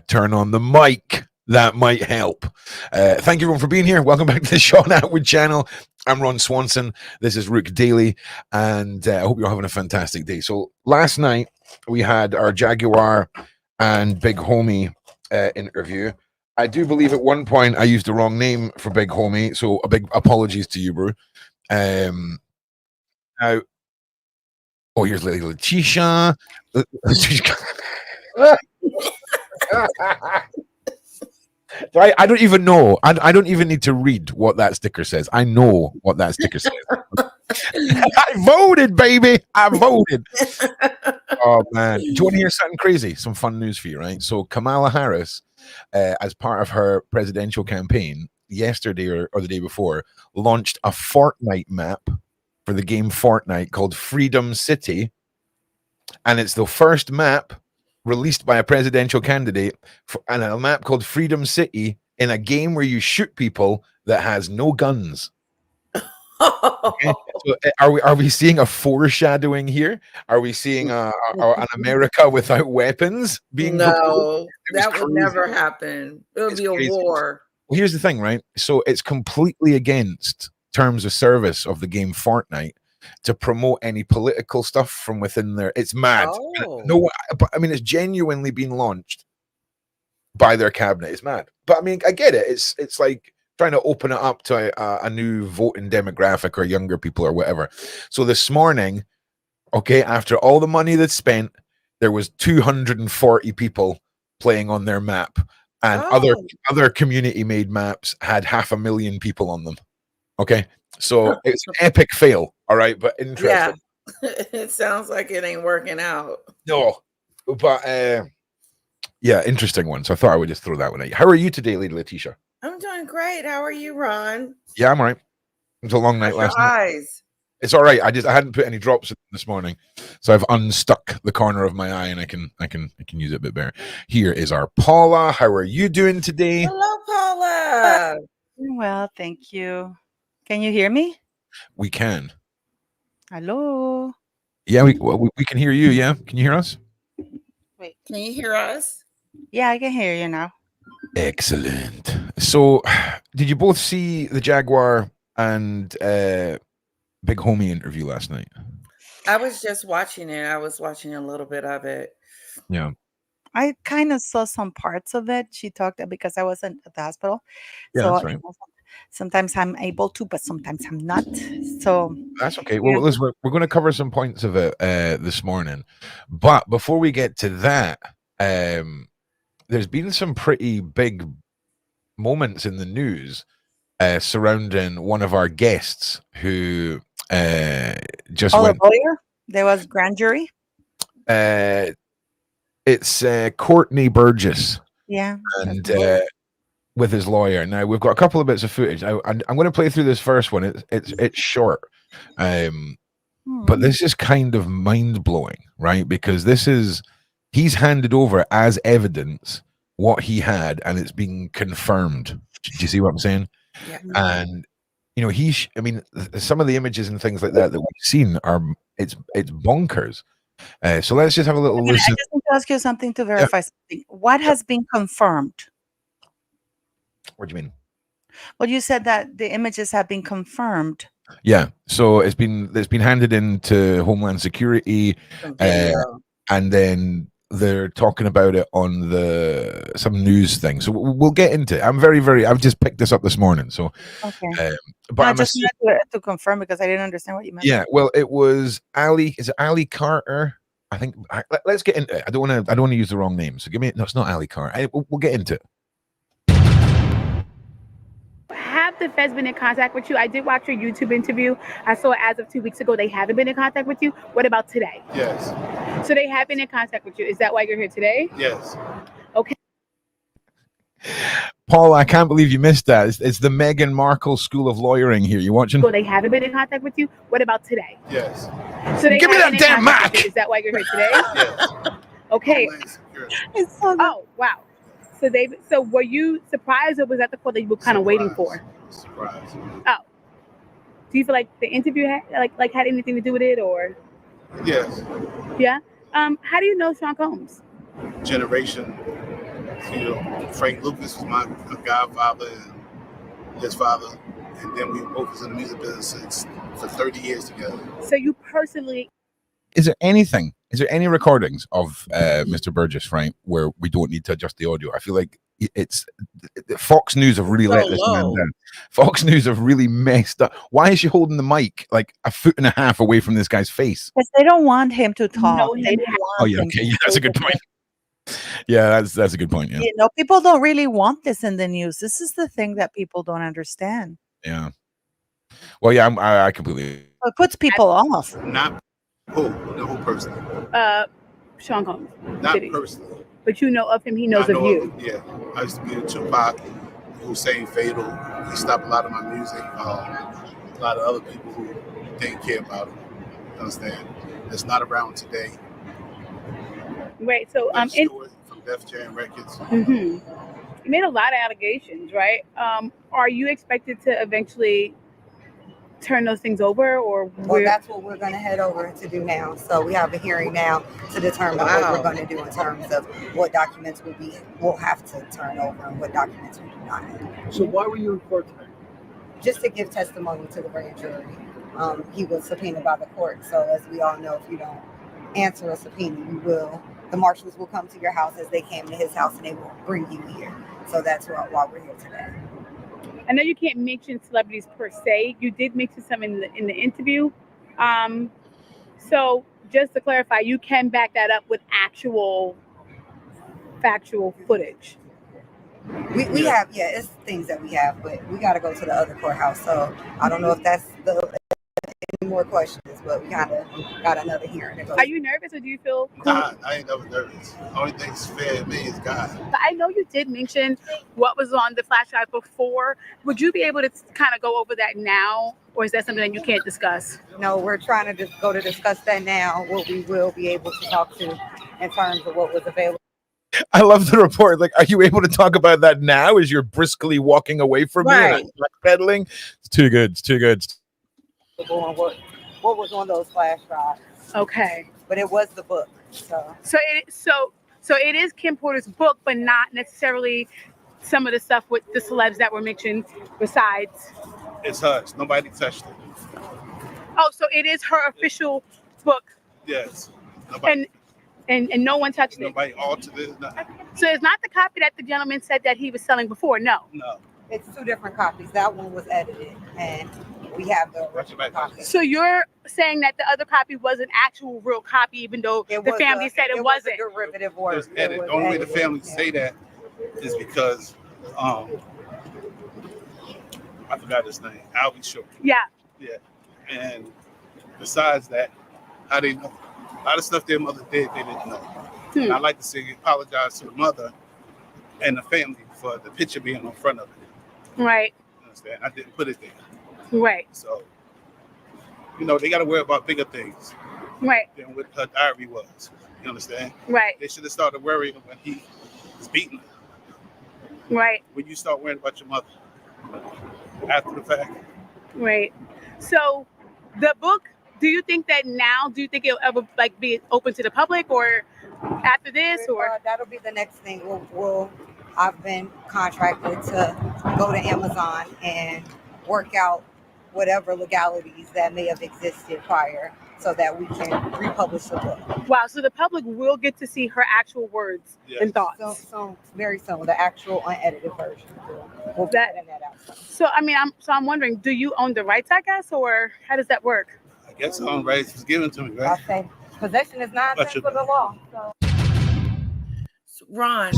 turn on the mic. That might help. Thank you everyone for being here. Welcome back to the Sean Atwood channel. I'm Ron Swanson. This is Rook Daily, and I hope you're having a fantastic day. So last night we had our Jaguar and Big Homie interview. I do believe at one point I used the wrong name for Big Homie, so a big apologies to you, bro. Now, oh, here's Lady Letitia. I don't even know. I don't even need to read what that sticker says. I know what that sticker says. I voted, baby. I voted. Oh, man. Do you want to hear something crazy? Some fun news for you, right? So Kamala Harris, as part of her presidential campaign, yesterday or the day before, launched a Fortnite map for the game Fortnite called Freedom City. And it's the first map released by a presidential candidate, and a map called Freedom City in a game where you shoot people that has no guns. Okay. So are we seeing a foreshadowing here? Are we seeing an America without weapons being No, that would never happen. It would be a war. Well, here's the thing, right? So it's completely against terms of service of the game Fortnite to promote any political stuff from within there. It's mad. No, but I mean, it's genuinely been launched by their cabinet. It's mad. But I mean, I get it. It's like trying to open it up to a new voting demographic or younger people or whatever. So this morning, okay, after all the money that's spent, there was 240 people playing on their map, and other community made maps had 500,000 people on them. Okay, so it's an epic fail. All right, but interesting. Yeah, it sounds like it ain't working out. No, but yeah, interesting one. So I thought I would just throw that one at you. How are you today, Lady Letitia? I'm doing great. How are you, Ron? Yeah, I'm all right. It was a long night last night. It's all right. I hadn't put any drops in this morning, so I've unstuck the corner of my eye, and I can use it a bit better. Here is our Paula. How are you doing today? Hello, Paula. Well, thank you. Can you hear me? We can. Hello. Yeah, we can hear you. Yeah, can you hear us? Wait, can you hear us? Yeah, I can hear you now. Excellent. So, did you both see the Jaguar and Big Homie interview last night? I was just watching it. I was watching a little bit of it. Yeah. I kind of saw some parts of it. She talked because I wasn't at the hospital. Yeah, so that's right. Sometimes I'm able to, but sometimes I'm not. So that's okay. Well, listen, we're going to cover some points of it this morning. But before we get to that, there's been some pretty big moments in the news surrounding one of our guests who just went. A lawyer? There was grand jury? It's Courtney Burgess. Yeah. And with his lawyer. Now we've got a couple of bits of footage. I'm going to play through this first one. It's short, but this is kind of mind blowing, right? Because he's handed over as evidence what he had, and it's been confirmed. Do you see what I'm saying? Yeah. And you know, I mean, some of the images and things like that we've seen it's bonkers. So let's just have a little listen. I just want to ask you something to verify something. What has been confirmed? What do you mean? Well, you said that the images have been confirmed. Yeah, so it's been handed into Homeland Security, and then they're talking about it on some news thing. So we'll get into it. I've just picked this up this morning. So okay, but I just wanted to confirm because I didn't understand what you meant. Yeah, well, it was Ali. Is it Ali Carter? I think. Let's get into it. I don't want to use the wrong name. So no, it's not Ali Carter. We'll get into it. Have the feds been in contact with you? I did watch your YouTube interview. I saw as of 2 weeks ago they haven't been in contact with you. What about today? Yes. So they have been in contact with you. Is that why you're here today? Yes. Okay. Paul, I can't believe you missed that. It's the Meghan Markle School of Lawyering here. You watching? So they haven't been in contact with you. What about today? Yes. So they give me that damn mic. Is that why you're here today? Yes. Okay. Oh wow. So were you surprised, or was that the call that you were kind of waiting for? Surprise. Oh. Do you feel like the interview had had anything to do with it, or? Yes. Yeah. How do you know Sean Combs? Generation Frank Lucas was my godfather and his father, and then we both was in the music business for 30 years together. So you personally, Is there any recordings of Mr. Burgess, right, where we don't need to adjust the audio? I feel like it's Fox News have really let this man down. Fox News have really messed up. Why is she holding the mic like a foot and a half away from this guy's face? Because they don't want him to talk. No, They don't want Oh yeah, him okay, to yeah, that's a good point. Yeah, that's a good point. Yeah, You know, people don't really want this in the news. This is the thing that people don't understand. yeah. Well, yeah, I completely. It puts people off. Not the whole person. Sean Combs, Not Diddy. personally. But you know of him, he knows I of know you. Yeah, I used to be in Tupac, Hussein Fatal. He stopped a lot of my music. A lot of other people who didn't care about him. Understand? It's not around today. Right. So Like Stewart from Def Jam Records. you made a lot of allegations, right? Are you expected to eventually turn those things over, or Well, that's what we're going to head over to do now. So we have a hearing now to determine what we're going to do in terms of what documents we'll have to turn over and what documents we do not have. So why were you in court today? Just to give testimony to the grand jury. He was subpoenaed by the court. So as we all know, if you don't answer a subpoena, the marshals will come to your house as they came to his house and they will bring you here. So that's why we're here today. I know you can't mention celebrities per se. You did mention some in the interview. So just to clarify, you can back that up with actual factual footage. We have, it's things that we have, but we got to go to the other courthouse. So I don't know if that's any more questions, but we got another hearing to go. Are you nervous, or do you feel cool? Nah, I ain't never nervous. Only thing that's fair to me is God. But I know you did mention what was on the flash drive before. Would you be able to kind of go over that now, or is that something that you can't discuss? No, we're trying to just go to discuss that now, what we will be able to talk to in terms of what was available. I love the report. Like, are you able to talk about that now as you're briskly walking away from me and pedaling? It's too good. It's too good. What was on those flash drives? Okay. But it was the book. So it is Kim Porter's book, but not necessarily some of the stuff with the celebs that were mentioned besides. It's hers. Nobody touched it. Oh, so it is her official book. Yes. Nobody. And no one touched Nobody altered it. Nothing. So it's not the copy that the gentleman said that he was selling before. No. No. It's two different copies. That one was edited, and we have the original copy. So you're saying that the other copy was an actual real copy, even though the family said it wasn't. Was a derivative work. It was edited. The only way the family say that is because I forgot his name. Albie Short. Yeah. Yeah. And besides that, how they know? A lot of stuff their mother did, they didn't know. And I'd like to say apologize to the mother and the family for the picture being on front of it. Right. You understand? I didn't put it there. Right. So, they got to worry about bigger things. Right. Than what her diary was. You understand? Right. They should have started worrying when he was beating her. Right. When you start worrying about your mother after the fact. Right. So, the book. Do you think it'll ever be open to the public, or after this, or that'll be the next thing? I've been contracted to go to Amazon and work out whatever legalities that may have existed prior, so that we can republish the book. Wow! So the public will get to see her actual words and thoughts. So very soon, the actual unedited version. We'll be putting that out. So I'm wondering, do you own the rights, I guess, or how does that work? I guess the own rights was given to me, right? I say possession is not for the law. So. Ron.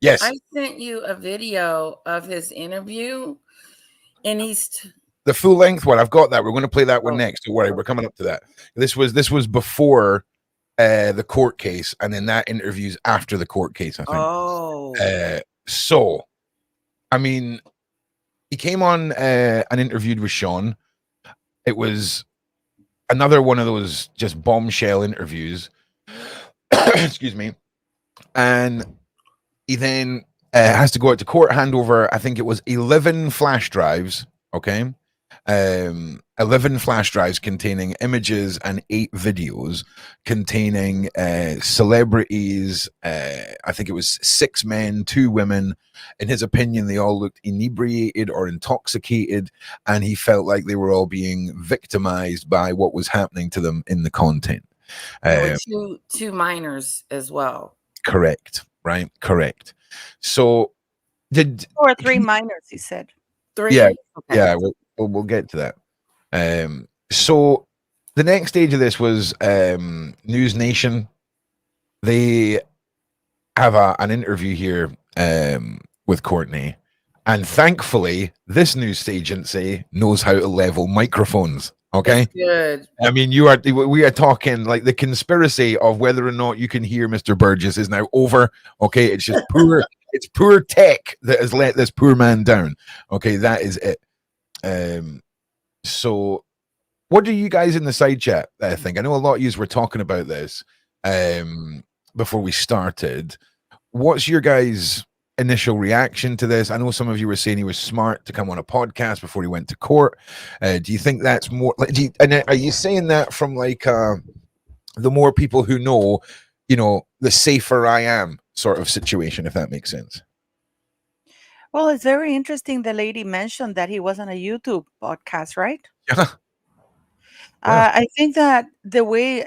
Yes. I sent you a video of his interview, and he's the full length one. I've got that. We're going to play that one next. Don't worry, we're coming up to that. This was before the court case, and then that interview's after the court case, I think. Oh. So, I mean, he came on and interviewed with Sean. It was another one of those just bombshell interviews. Excuse me. And he then has to go out to court, hand over, I think it was 11 flash drives. Okay. 11 flash drives containing images and 8 videos containing celebrities. I think it was 6 men, 2 women. In his opinion, they all looked inebriated or intoxicated, and he felt like they were all being victimized by what was happening to them in the content. There were two minors as well. Correct, right? Correct. So, 2 or 3 minors, he said. 3? Yeah, Okay. yeah, we'll get to that. So the next stage of this was News Nation. They have an interview here with Courtney, and thankfully, this news agency knows how to level microphones. Okay, That's good. I mean, we are talking like the conspiracy of whether or not you can hear Mr. Burgess is now over. Okay, it's just it's poor tech that has let this poor man down. Okay, that is it. So what do you guys in the side chat think? I know a lot of you were talking about this before we started. What's your guys' initial reaction to this? I know some of you were saying he was smart to come on a podcast before he went to court. Do you think that's more like, and are you saying that from like the more people who know, the safer I am sort of situation, if that makes sense? Well, it's very interesting. The lady mentioned that he was on a YouTube podcast, right? Yeah. I think that the way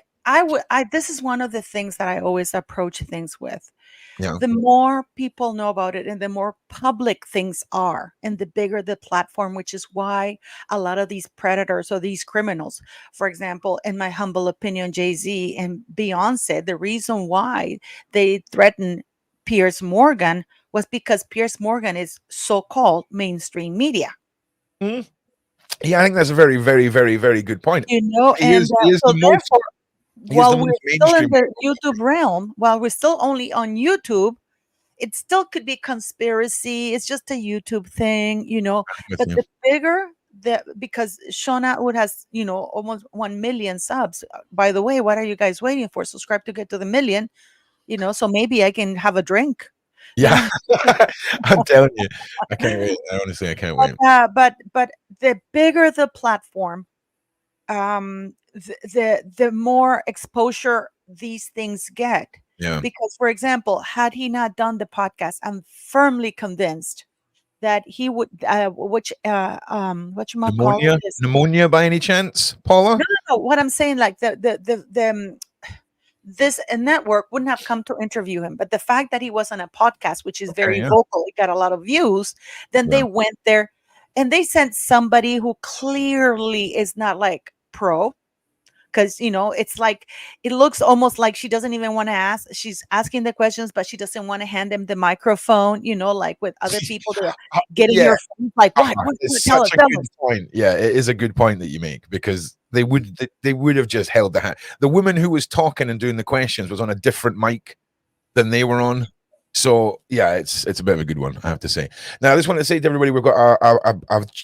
this is one of the things that I always approach things with. Yeah. The more people know about it and the more public things are, and the bigger the platform, which is why a lot of these predators or these criminals, for example, in my humble opinion, Jay-Z and Beyonce, the reason why they threatened Piers Morgan was because Piers Morgan is so-called mainstream media. Yeah, I think that's a very, very, very, very good point. He is so the most, while we're still in the YouTube realm, while we're still only on YouTube, it still could be conspiracy. It's just a YouTube thing, But the bigger because Shauna Wood has, almost 1 million subs. By the way, what are you guys waiting for? Subscribe to get to the million, so maybe I can have a drink. Yeah, I'm telling you, I can't wait. Honestly, I can't wait. But the bigger the platform, the more exposure these things get. Yeah. Because, for example, had he not done the podcast, I'm firmly convinced that he would pneumonia by any chance, Paula? No. What I'm saying, like this network wouldn't have come to interview him, but the fact that he was on a podcast, which is very vocal, it got a lot of views. Then they went there and they sent somebody who clearly is not like pro, because it's like it looks almost like she doesn't even want to ask. She's asking the questions, but she doesn't want to hand him the microphone. Like with other people, they're getting your phone, like what? It's such a good point. Yeah, it is a good point that you make, because they would have just held the hand. The woman who was talking and doing the questions was on a different mic than they were on. So yeah, it's a bit of a good one, I have to say. Now, I just want to say to everybody, we've got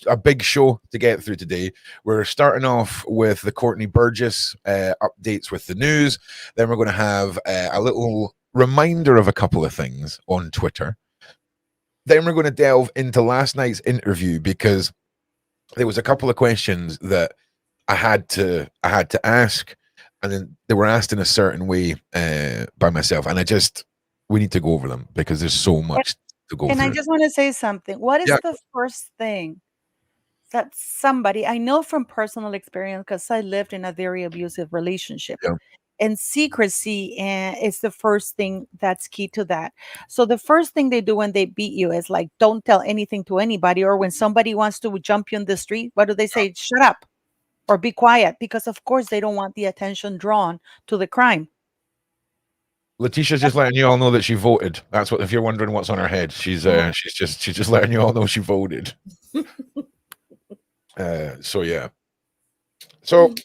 a big show to get through today. We're starting off with the Courtney Burgess updates with the news. Then we're going to have a little reminder of a couple of things on Twitter. Then we're going to delve into last night's interview, because there was a couple of questions that I had to ask, and then they were asked in a certain way by myself, and we need to go over them because there's so much to go through. And I just want to say something. What is the first thing that somebody, I know from personal experience, because I lived in a very abusive relationship, and secrecy is the first thing that's key to that. So the first thing they do when they beat you is like, don't tell anything to anybody. Or when somebody wants to jump you in the street, what do they say? Shut up or be quiet, because of course they don't want the attention drawn to the crime. Letitia's just letting you all know that she voted. That's what, if you're wondering what's on her head, she's just letting you all know she voted. So yeah. So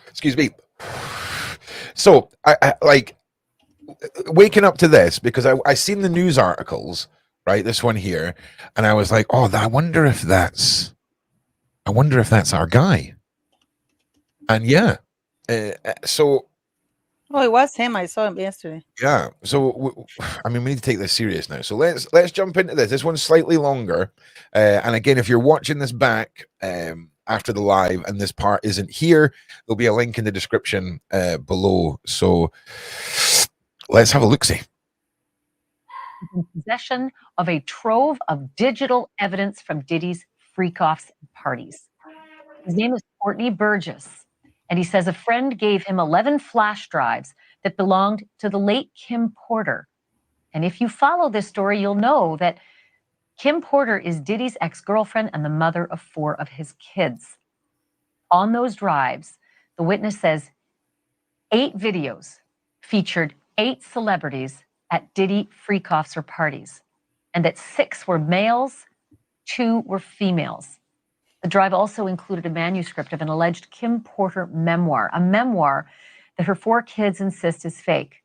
excuse me. So I like waking up to this, because I seen the news articles, right? This one here, and I was like, oh, I wonder if that's our guy. And yeah, so Oh, it was him. I saw him yesterday. Yeah. So I mean, we need to take this serious now. So let's jump into this. This one's slightly longer. And again, if you're watching this back after the live and this part isn't here, there'll be a link in the description below. So let's have a look-see. In possession of a trove of digital evidence from Diddy's freak-offs and parties. His name is Courtney Burgess, and he says a friend gave him 11 flash drives that belonged to the late Kim Porter. And if you follow this story, you'll know that Kim Porter is Diddy's ex-girlfriend and the mother of 4 of his kids. On those drives, the witness says 8 videos featured 8 celebrities at Diddy freak-offs or parties, and that 6 were males, 2 were females. The drive also included a manuscript of an alleged Kim Porter memoir, a memoir that her 4 kids insist is fake.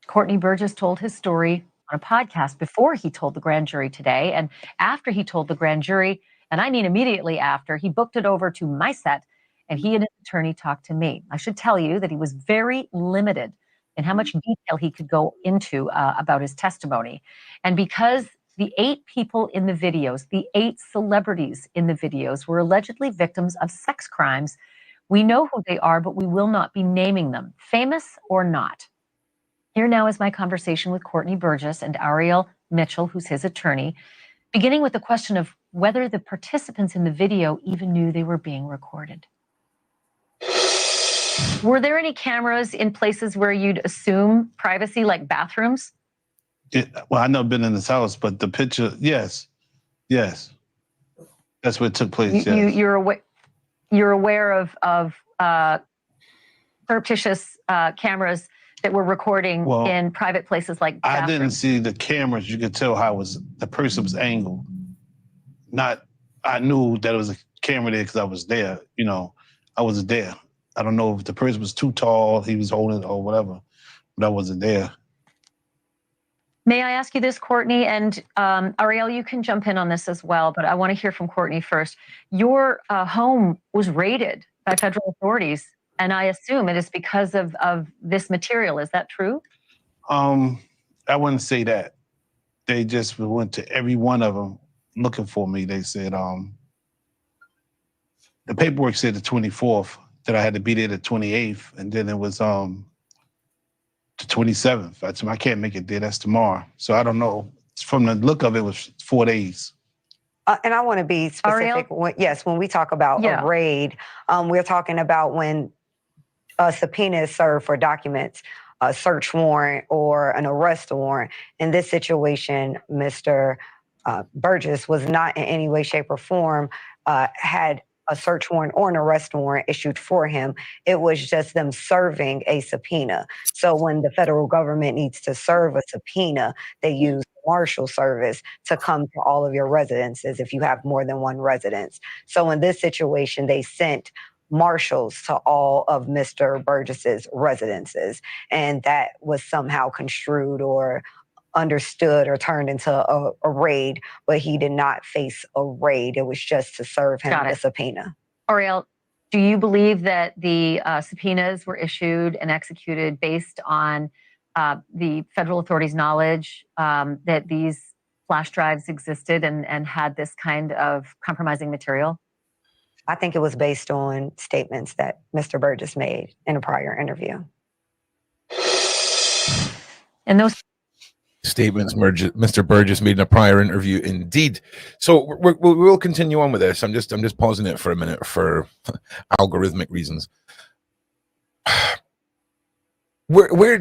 Courtney Burgess told his story on a podcast before he told the grand jury today, and after he told the grand jury, and I mean immediately after, he booked it over to my set, and he and his attorney talked to me. I should tell you that he was very limited in how much detail he could go into about his testimony. And because the 8 people in the videos, the 8 celebrities in the videos were allegedly victims of sex crimes, we know who they are, but we will not be naming them, famous or not. Here now is my conversation with Courtney Burgess and Ariel Mitchell, who's his attorney, beginning with the question of whether the participants in the video even knew they were being recorded. Were there any cameras in places where you'd assume privacy, like bathrooms? Well, I've never been in this house, but the picture, yes. That's where it took place. You're aware of surreptitious cameras that were recording in private places like bathrooms. I didn't see the cameras. You could tell how the person was angled. I knew that it was a camera there because I was there. I was there. I don't know if the person was too tall, he was holding it or whatever, but I wasn't there. May I ask you this, Courtney? And Ariel, you can jump in on this as well, but I want to hear from Courtney first. Your home was raided by federal authorities, and I assume it is because of this material. Is that true? I wouldn't say that. They just went to every one of them looking for me. They said, the paperwork said the 24th, that I had to be there the 28th, and then it was the 27th. I can't make it there. That's tomorrow. So I don't know. From the look of it, it was 4 days. And I want to be specific. When we talk about a raid, we're talking about when a subpoena is served for documents, a search warrant or an arrest warrant. In this situation, Mr. Burgess was not in any way, shape, or form had a search warrant or an arrest warrant issued for him. It was just them serving a subpoena. So when the federal government needs to serve a subpoena, they use the Marshal Service to come to all of your residences if you have more than one residence. So in this situation, they sent marshals to all of Mr. Burgess's residences, and that was somehow construed or understood or turned into a raid, but he did not face a raid. It was just to serve him the subpoena. Ariel, do you believe that the subpoenas were issued and executed based on the federal authorities' knowledge that these flash drives existed and had this kind of compromising material? I think it was based on statements that Mr. Burgess made in a prior interview. And those statements Mr. Burgess made in a prior interview, indeed. So we'll continue on with this. I'm just pausing it for a minute for algorithmic reasons. Where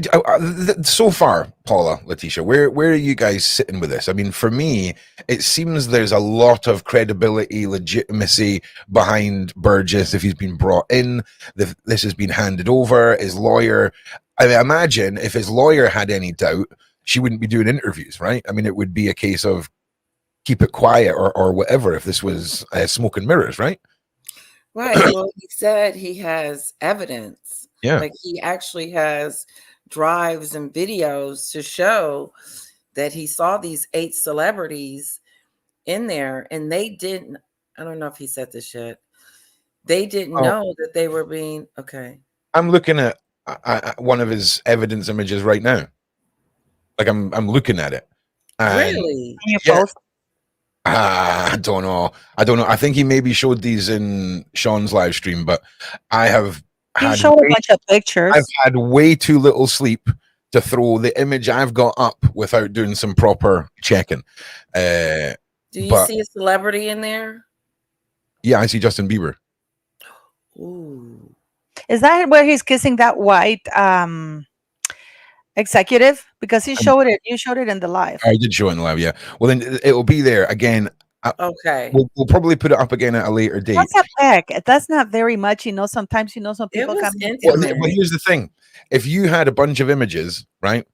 so far, Paula, Letitia, where are you guys sitting with this? I mean, for me, it seems there's a lot of credibility, legitimacy behind Burgess if he's been brought in. This has been handed over. His lawyer, I imagine if his lawyer had any doubt, she wouldn't be doing interviews, right? I mean, it would be a case of keep it quiet or whatever if this was smoke and mirrors, right? Right. Well, he said he has evidence. Yeah. Like he actually has drives and videos to show that he saw these 8 celebrities in there and they didn't, I don't know if he said this yet. They didn't know that they were being, okay. I'm looking at one of his evidence images right now. Like I'm looking at it. And Really? Can you yeah. post? I don't know. I think he maybe showed these in Sean's live stream, but I have He had showed a bunch of pictures. I've had way too little sleep to throw the image I've got up without doing some proper checking. Do you see a celebrity in there? Yeah, I see Justin Bieber. Ooh. Is that where he's kissing that white executive? Because he showed it. You showed it in the live. I did show it in the live, yeah. Well, then it'll be there again. Okay. We'll probably put it up again at a later date. That's a peck. That's not very much. Sometimes some people come. Well, here's the thing: if you had a bunch of images, right?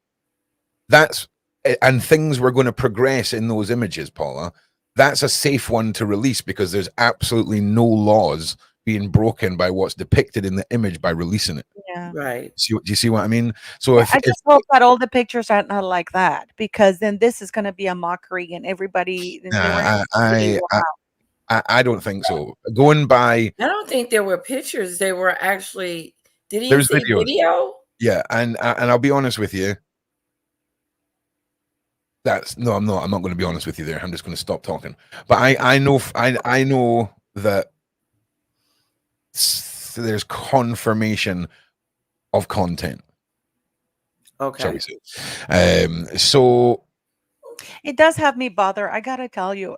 And things were going to progress in those images, Paula. That's a safe one to release because there's absolutely no laws being broken by what's depicted in the image by releasing it. Yeah. Right. Do you see what I mean? So I just hope that all the pictures are not like that, because then this is going to be a mockery and everybody. I don't think so. Going by, I don't think there were pictures. They were actually. Did he there's see video? Yeah, and I'll be honest with you. I'm not going to be honest with you there. I'm just going to stop talking. But I know that there's confirmation of content. Okay. So it does have me bother. I gotta tell you,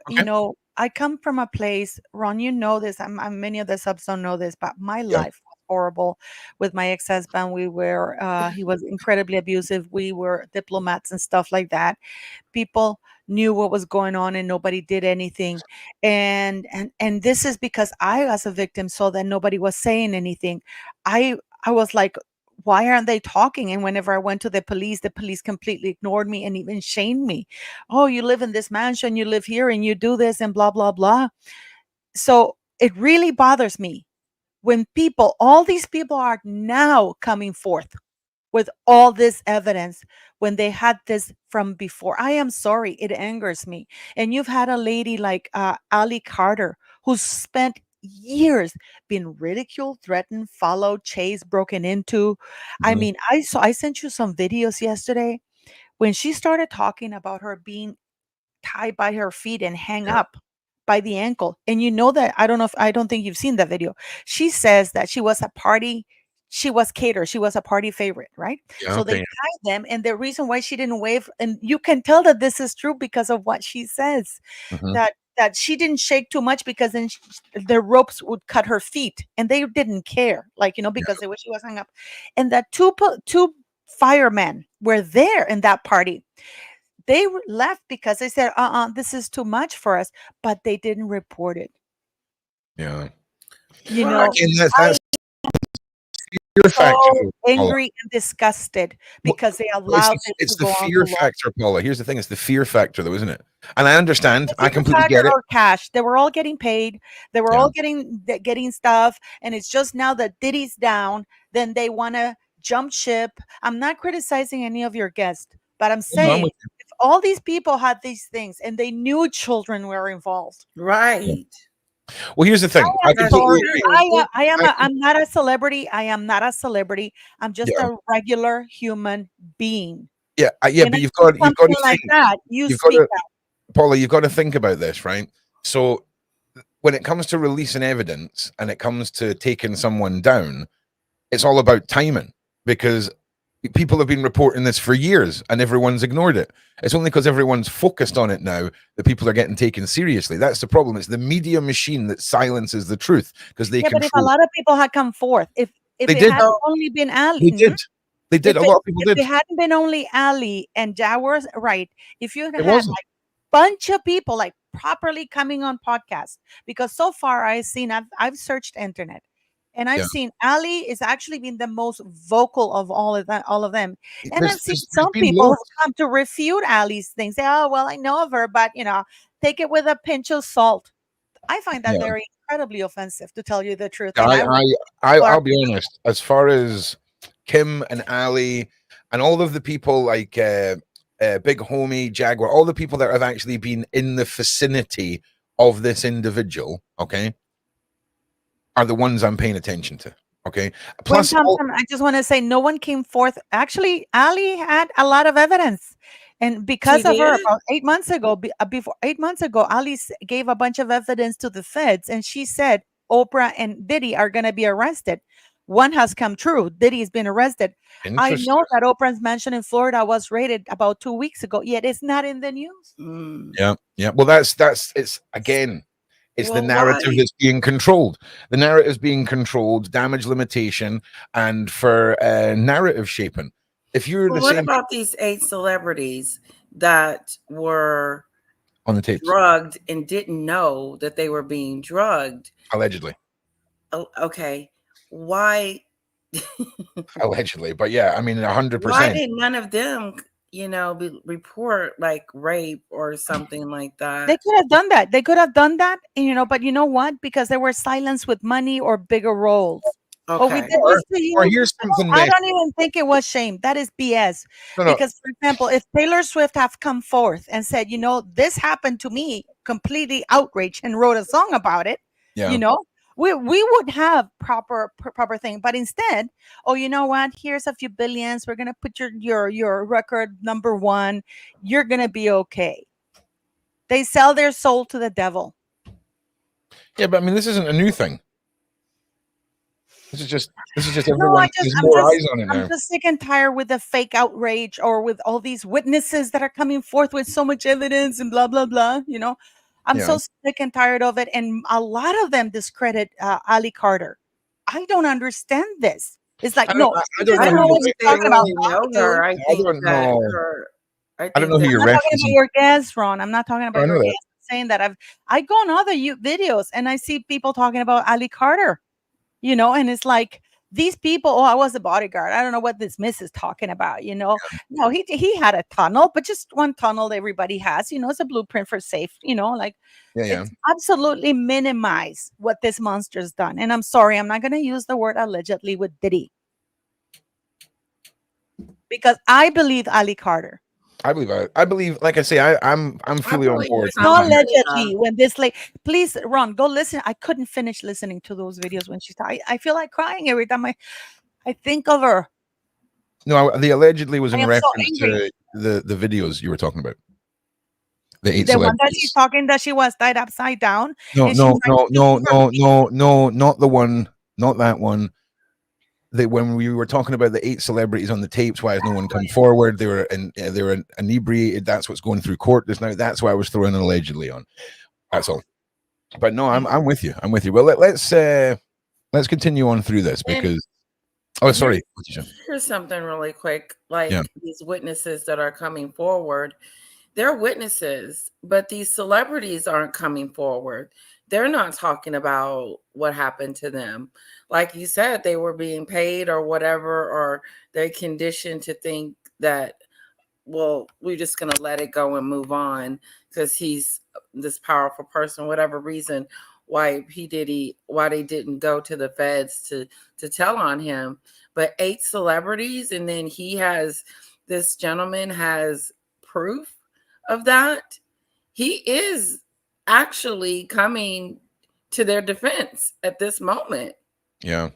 I come from a place, Ron, you know this. Many of the subs don't know this, but my life was horrible with my ex-husband. We were he was incredibly abusive. We were diplomats and stuff like that. People knew what was going on and nobody did anything. And this is because I, as a victim, saw that nobody was saying anything. I was like, why aren't they talking? And whenever I went to the police completely ignored me and even shamed me. Oh, you live in this mansion, you live here, and you do this and blah, blah, blah. So it really bothers me when all these people are now coming forth with all this evidence when they had this from before. I am sorry. It angers me. And you've had a lady like Ali Carter, who's spent years being ridiculed, threatened, followed, chased, broken into. I mean, I sent you some videos yesterday when she started talking about her being tied by her feet and hang up by the ankle. And that, I don't think you've seen that video. She says that she was a party. She was catered. She was a party favorite, right? Yeah, so they tied them. And the reason why she didn't wave, and you can tell that this is true because of what she says, that she didn't shake too much because then the ropes would cut her feet, and they didn't care, because they wish she was hung up. And that two firemen were there in that party. They left because they said, this is too much for us, but they didn't report it. Yeah. That's so angry and disgusted because they allowed it's the fear factor, Paula. Here's the thing: it's the fear factor, though, isn't it? And I understand. I completely get it. Cash. They were all getting paid. They were all getting stuff, and it's just now that Diddy's down, then they want to jump ship. I'm not criticizing any of your guests, but I'm saying if all these people had these things and they knew children were involved, right? Well, here's the thing. I'm not a celebrity. I am not a celebrity. I'm just a regular human being. Yeah, but you've got to like think, that. Paula, you've got to think about this, right? So when it comes to releasing evidence and it comes to taking someone down, it's all about timing, because people have been reporting this for years and everyone's ignored it. It's only because everyone's focused on it now that people are getting taken seriously. That's the problem. It's the media machine that silences the truth because they control. But if a lot of people had come forth, if they it had only been Ali, they did. A lot of people did. If it hadn't been only Ali and Jaguar, right? If you had like bunch of people like properly coming on podcasts, because so far I've searched internet. And I've seen Ali is actually been the most vocal of all of them. And I've seen some people come to refute Ali's things. Say, oh, well, I know of her, but, take it with a pinch of salt. I find that very incredibly offensive, to tell you the truth. I'll be honest. As far as Kim and Ali and all of the people like Big Homie, Jaguar, all the people that have actually been in the vicinity of this individual, okay, are the ones I'm paying attention to. Okay. When Plus, I just want to say, no one came forth. Actually, Ali had a lot of evidence, and because She of her, did? about 8 months ago, before 8 months ago, Ali gave a bunch of evidence to the feds, and she said Oprah and Diddy are going to be arrested. One has come true. Diddy's been arrested. I interesting. know that Oprah's mansion in Florida was raided about 2 weeks ago, yet it's not in the news. Mm. Yeah, yeah. Well, that's it's again. It's the Well, narrative why? that's being controlled. The narrative is being controlled, damage limitation, and for narrative shaping. If you're Well, the what same about these 8 celebrities that were on the tapes, drugged and didn't know that they were being drugged? allegedly, Oh, okay. Why allegedly, but yeah, I mean, why 100%. did none of them, report like rape or something like They that? could have done that. They could have done that, but you know what? Because they were silenced with money or bigger roles. Oh, we Okay. did this to Or you. here's something I that don't even think it was shame. That is BS. no, Because, for example, if Taylor Swift have come forth and said, this happened to me, completely outraged, and wrote a song about it, yeah, you know, we would have proper thing. But instead, oh, you know what? Here's a few billions. We're gonna put your record number one. You're gonna be okay. They sell their soul to the devil. yeah, but I mean, this isn't a new thing. This is just No, everyone. There's more eyes on it I'm now. just sick and tired with the fake outrage or with all these witnesses that are coming forth with so much evidence and blah blah blah. I'm Yeah. so sick and tired of it, and a lot of them discredit Ali Carter. I don't understand this. It's like, I don't, no, I, she I don't I know doesn't who know don't you. what think she's they talking about. really know I her. do. I I think don't that know. I I don't think know who that I'm you're not talking about referencing. your guest, Ron. I'm not talking I about know your that. guest. I'm saying that I go on other videos and I see people talking about Ali Carter. And it's like these people, oh, I was a bodyguard. I don't know what this miss is talking about. No, he had a tunnel, but just one tunnel everybody has. It's a blueprint for safe. Like Yeah, yeah. it's absolutely minimize what this monster's done. And I'm sorry, I'm not going to use the word allegedly with Diddy because I believe Ali Carter. I believe, like I say, I'm I fully on believe board. No, some. allegedly, when this late, please, Ron, go listen. I couldn't finish listening to those videos when she's. I feel like crying every time I think of her. No, the allegedly was I in am so reference angry. to the videos you were talking about. The 8 The one that she's celebrities. talking that she was tied upside down. No, And she no, might no, still no, keep her no, feet. no, no, not the one, not that one. When we were talking about the 8 celebrities on the tapes, why has no one come forward? They were inebriated. That's what's going through court just now. That's why I was throwing allegedly on. That's all. But no, I'm with you. I'm with you. Well, let's continue on through this because. Oh, sorry. Here's something really quick. Like Yeah. these witnesses that are coming forward, they're witnesses, but these celebrities aren't coming forward. They're not talking about what happened to them. Like you said, they were being paid or whatever, or they're conditioned to think that, well, we're just going to let it go and move on because he's this powerful person, whatever reason why they didn't go to the feds to tell on him. But 8 celebrities, and then this gentleman has proof of that. He is actually coming to their defense at this moment. Yeah.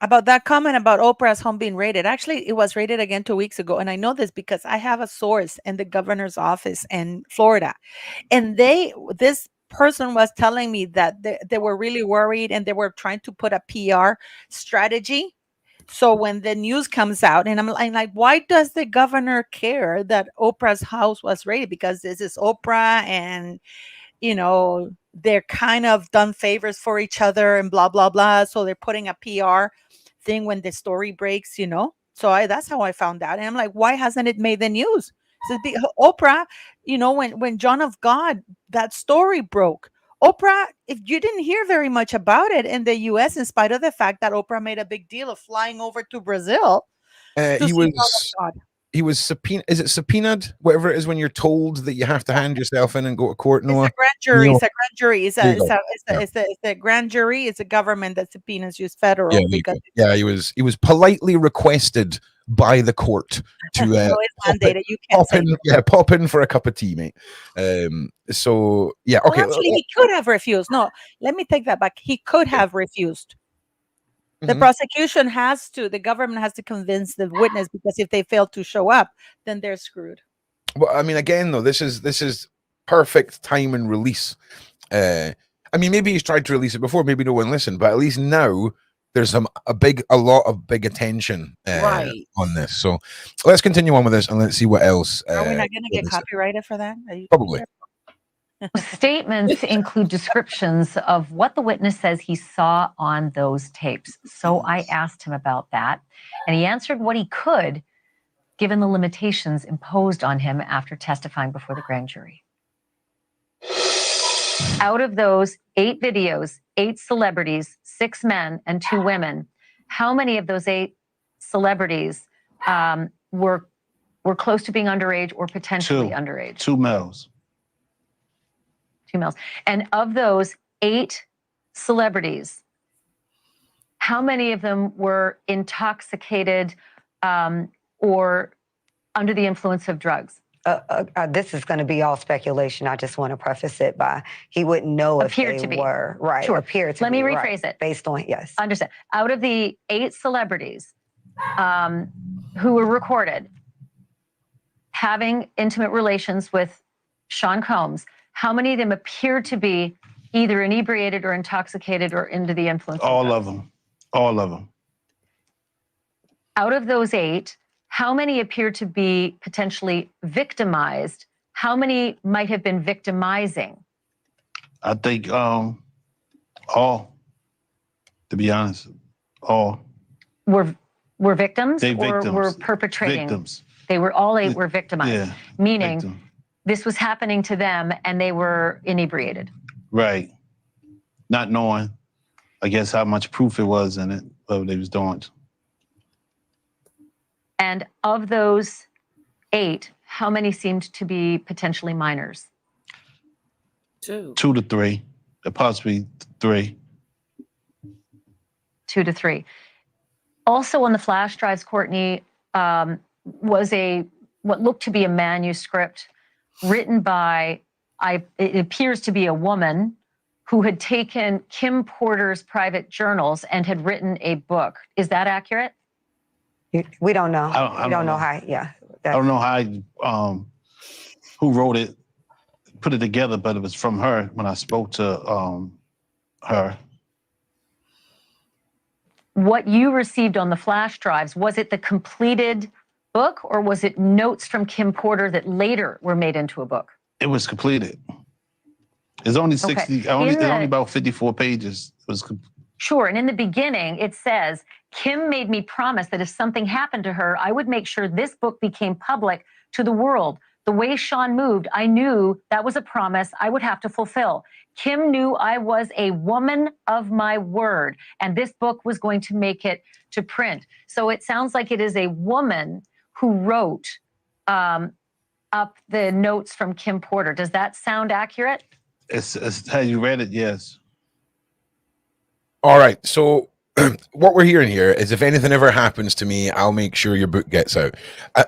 About that comment about Oprah's home being raided. Actually, it was raided again 2 weeks ago. And I know this because I have a source in the governor's office in Florida. And this person was telling me that they were really worried and they were trying to put a PR strategy. So when the news comes out, and I'm like, why does the governor care that Oprah's house was raided? Because this is Oprah, and they're kind of done favors for each other and blah blah blah. So they're putting a PR thing when the story breaks. So that's how I found out, and I'm like, why hasn't it made the news? So Oprah, when John of God, that story broke. Oprah, if you didn't hear very much about it in the U.S., in spite of the fact that Oprah made a big deal of flying over to Brazil to He see was John of God. he was subpoenaed. Is it subpoenaed? Whatever it is when you're told that you have to hand yourself in and go to court. It's a Noah. grand jury. You know, It's a grand jury. there you go. It's a grand jury. It's a government that subpoenas you federal. Yeah, because he was politely requested by the court to so it's mandated. You can't say no. pop in for a cup of tea, mate. So yeah, okay. Well, actually, he could have refused. No, let me take that back. He could have refused. The prosecution the government has to convince the witness, because if they fail to show up, then they're screwed. Well, I mean, again, though, this is perfect time and release. I mean, maybe he's tried to release it before, maybe no one listened, but at least now there's a lot of big attention on this. So let's continue on with this and let's see what else. Are we not going to get copyrighted for that? Probably. Statements include descriptions of what the witness says he saw on those tapes. So I asked him about that, and he answered what he could, given the limitations imposed on him after testifying before the grand jury. Out of those 8 videos, 8 celebrities, 6 men and 2 women, how many of those 8 celebrities were close to being underage or potentially underage? 2 males. 2 males. And of those 8 celebrities, how many of them were intoxicated or under the influence of drugs? This is going to be all speculation. I just want to preface it by he wouldn't know if they were. Right. Sure. Appeared to Let be. me rephrase it. Based on, yes. Understand. Out of the 8 celebrities who were recorded having intimate relations with Sean Combs, how many of them appeared to be either inebriated or intoxicated or under the influence of drugs? All of them. All of them. Out of those 8, how many appear to be potentially victimized? How many might have been victimizing? I think all, to be honest, all. Were victims They or victims. were perpetrating? Victims. They were all 8 were victimized, Yeah. meaning Victim. this was happening to them and they were inebriated. Right. Not knowing, I guess, how much proof it was in it, what they was doing. And of those 8, how many seemed to be potentially minors? 2. 2 to 3, possibly 3. 2 to 3. Also on the flash drives, Courtney, was what looked to be a manuscript written by, it appears to be a woman who had taken Kim Porter's private journals and had written a book. Is that accurate? We don't know. I don't know how. Yeah. I don't know how, who wrote it, put it together, but it was from her when I spoke to her. What you received on the flash drives, was it the completed book or was it notes from Kim Porter that later were made into a book? It was completed. It's only 60, it's only about 54 pages. It was Sure, and in the beginning, it says, Kim made me promise that if something happened to her, I would make sure this book became public to the world. The way Sean moved, I knew that was a promise I would have to fulfill. Kim knew I was a woman of my word, and this book was going to make it to print. So it sounds like it is a woman who wrote up the notes from Kim Porter. Does that sound accurate? It's how you read it, yes. All right. So what we're hearing here is if anything ever happens to me, I'll make sure your book gets out.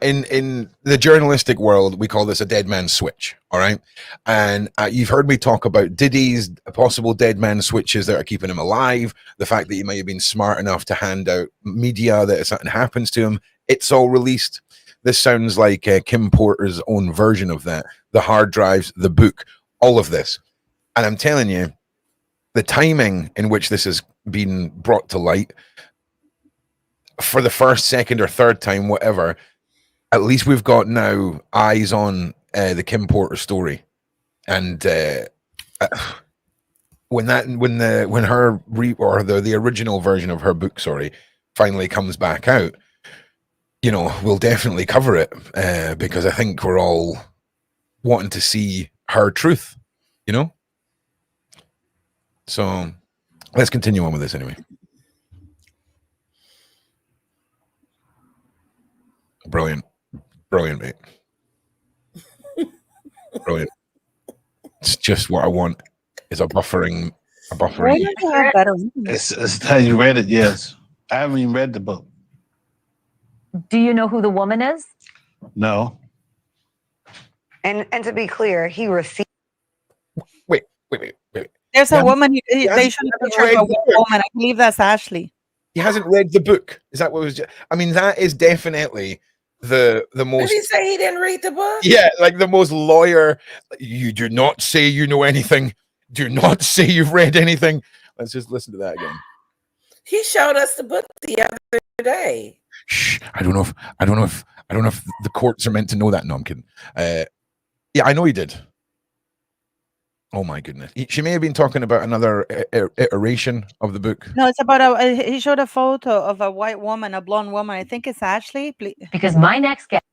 In the journalistic world, we call this a dead man switch. All right. And you've heard me talk about Diddy's possible dead man switches that are keeping him alive. The fact that he might have been smart enough to hand out media that if something happens to him, it's all released. This sounds like Kim Porter's own version of that. The hard drives, the book, all of this. And I'm telling you, the timing in which this has been brought to light for the first, second, or third time, whatever, at least we've got now eyes on the Kim Porter story. And when the original version of her book, finally comes back out, you know, we'll definitely cover it because I think we're all wanting to see her truth, you know? So let's continue on with this anyway. Brilliant. Brilliant, mate. Brilliant. It's just what I want. Is a buffering. Why don't you have better? It's how you read it. Yes, I haven't even read the book. Do you know who the woman is? No. And to be clear, he received. Wait. There's a woman. They hasn't showed a read picture of a the book. woman. I believe that's Ashley. He hasn't read the book. Is that what was? I mean, that is definitely the Did most. he say he didn't read the book? Yeah, like the most lawyer. You do not say you know anything. Do not say you've read anything. Let's just listen to that again. He showed us the book the other day. Shh. I don't know if the courts are meant to know that. No, I'm kidding. Yeah, I know he did. Oh my goodness. She may have been talking about another iteration of the book. No, it's about he showed a photo of a white woman, a blonde woman. I think it's Ashley. Because my next guest.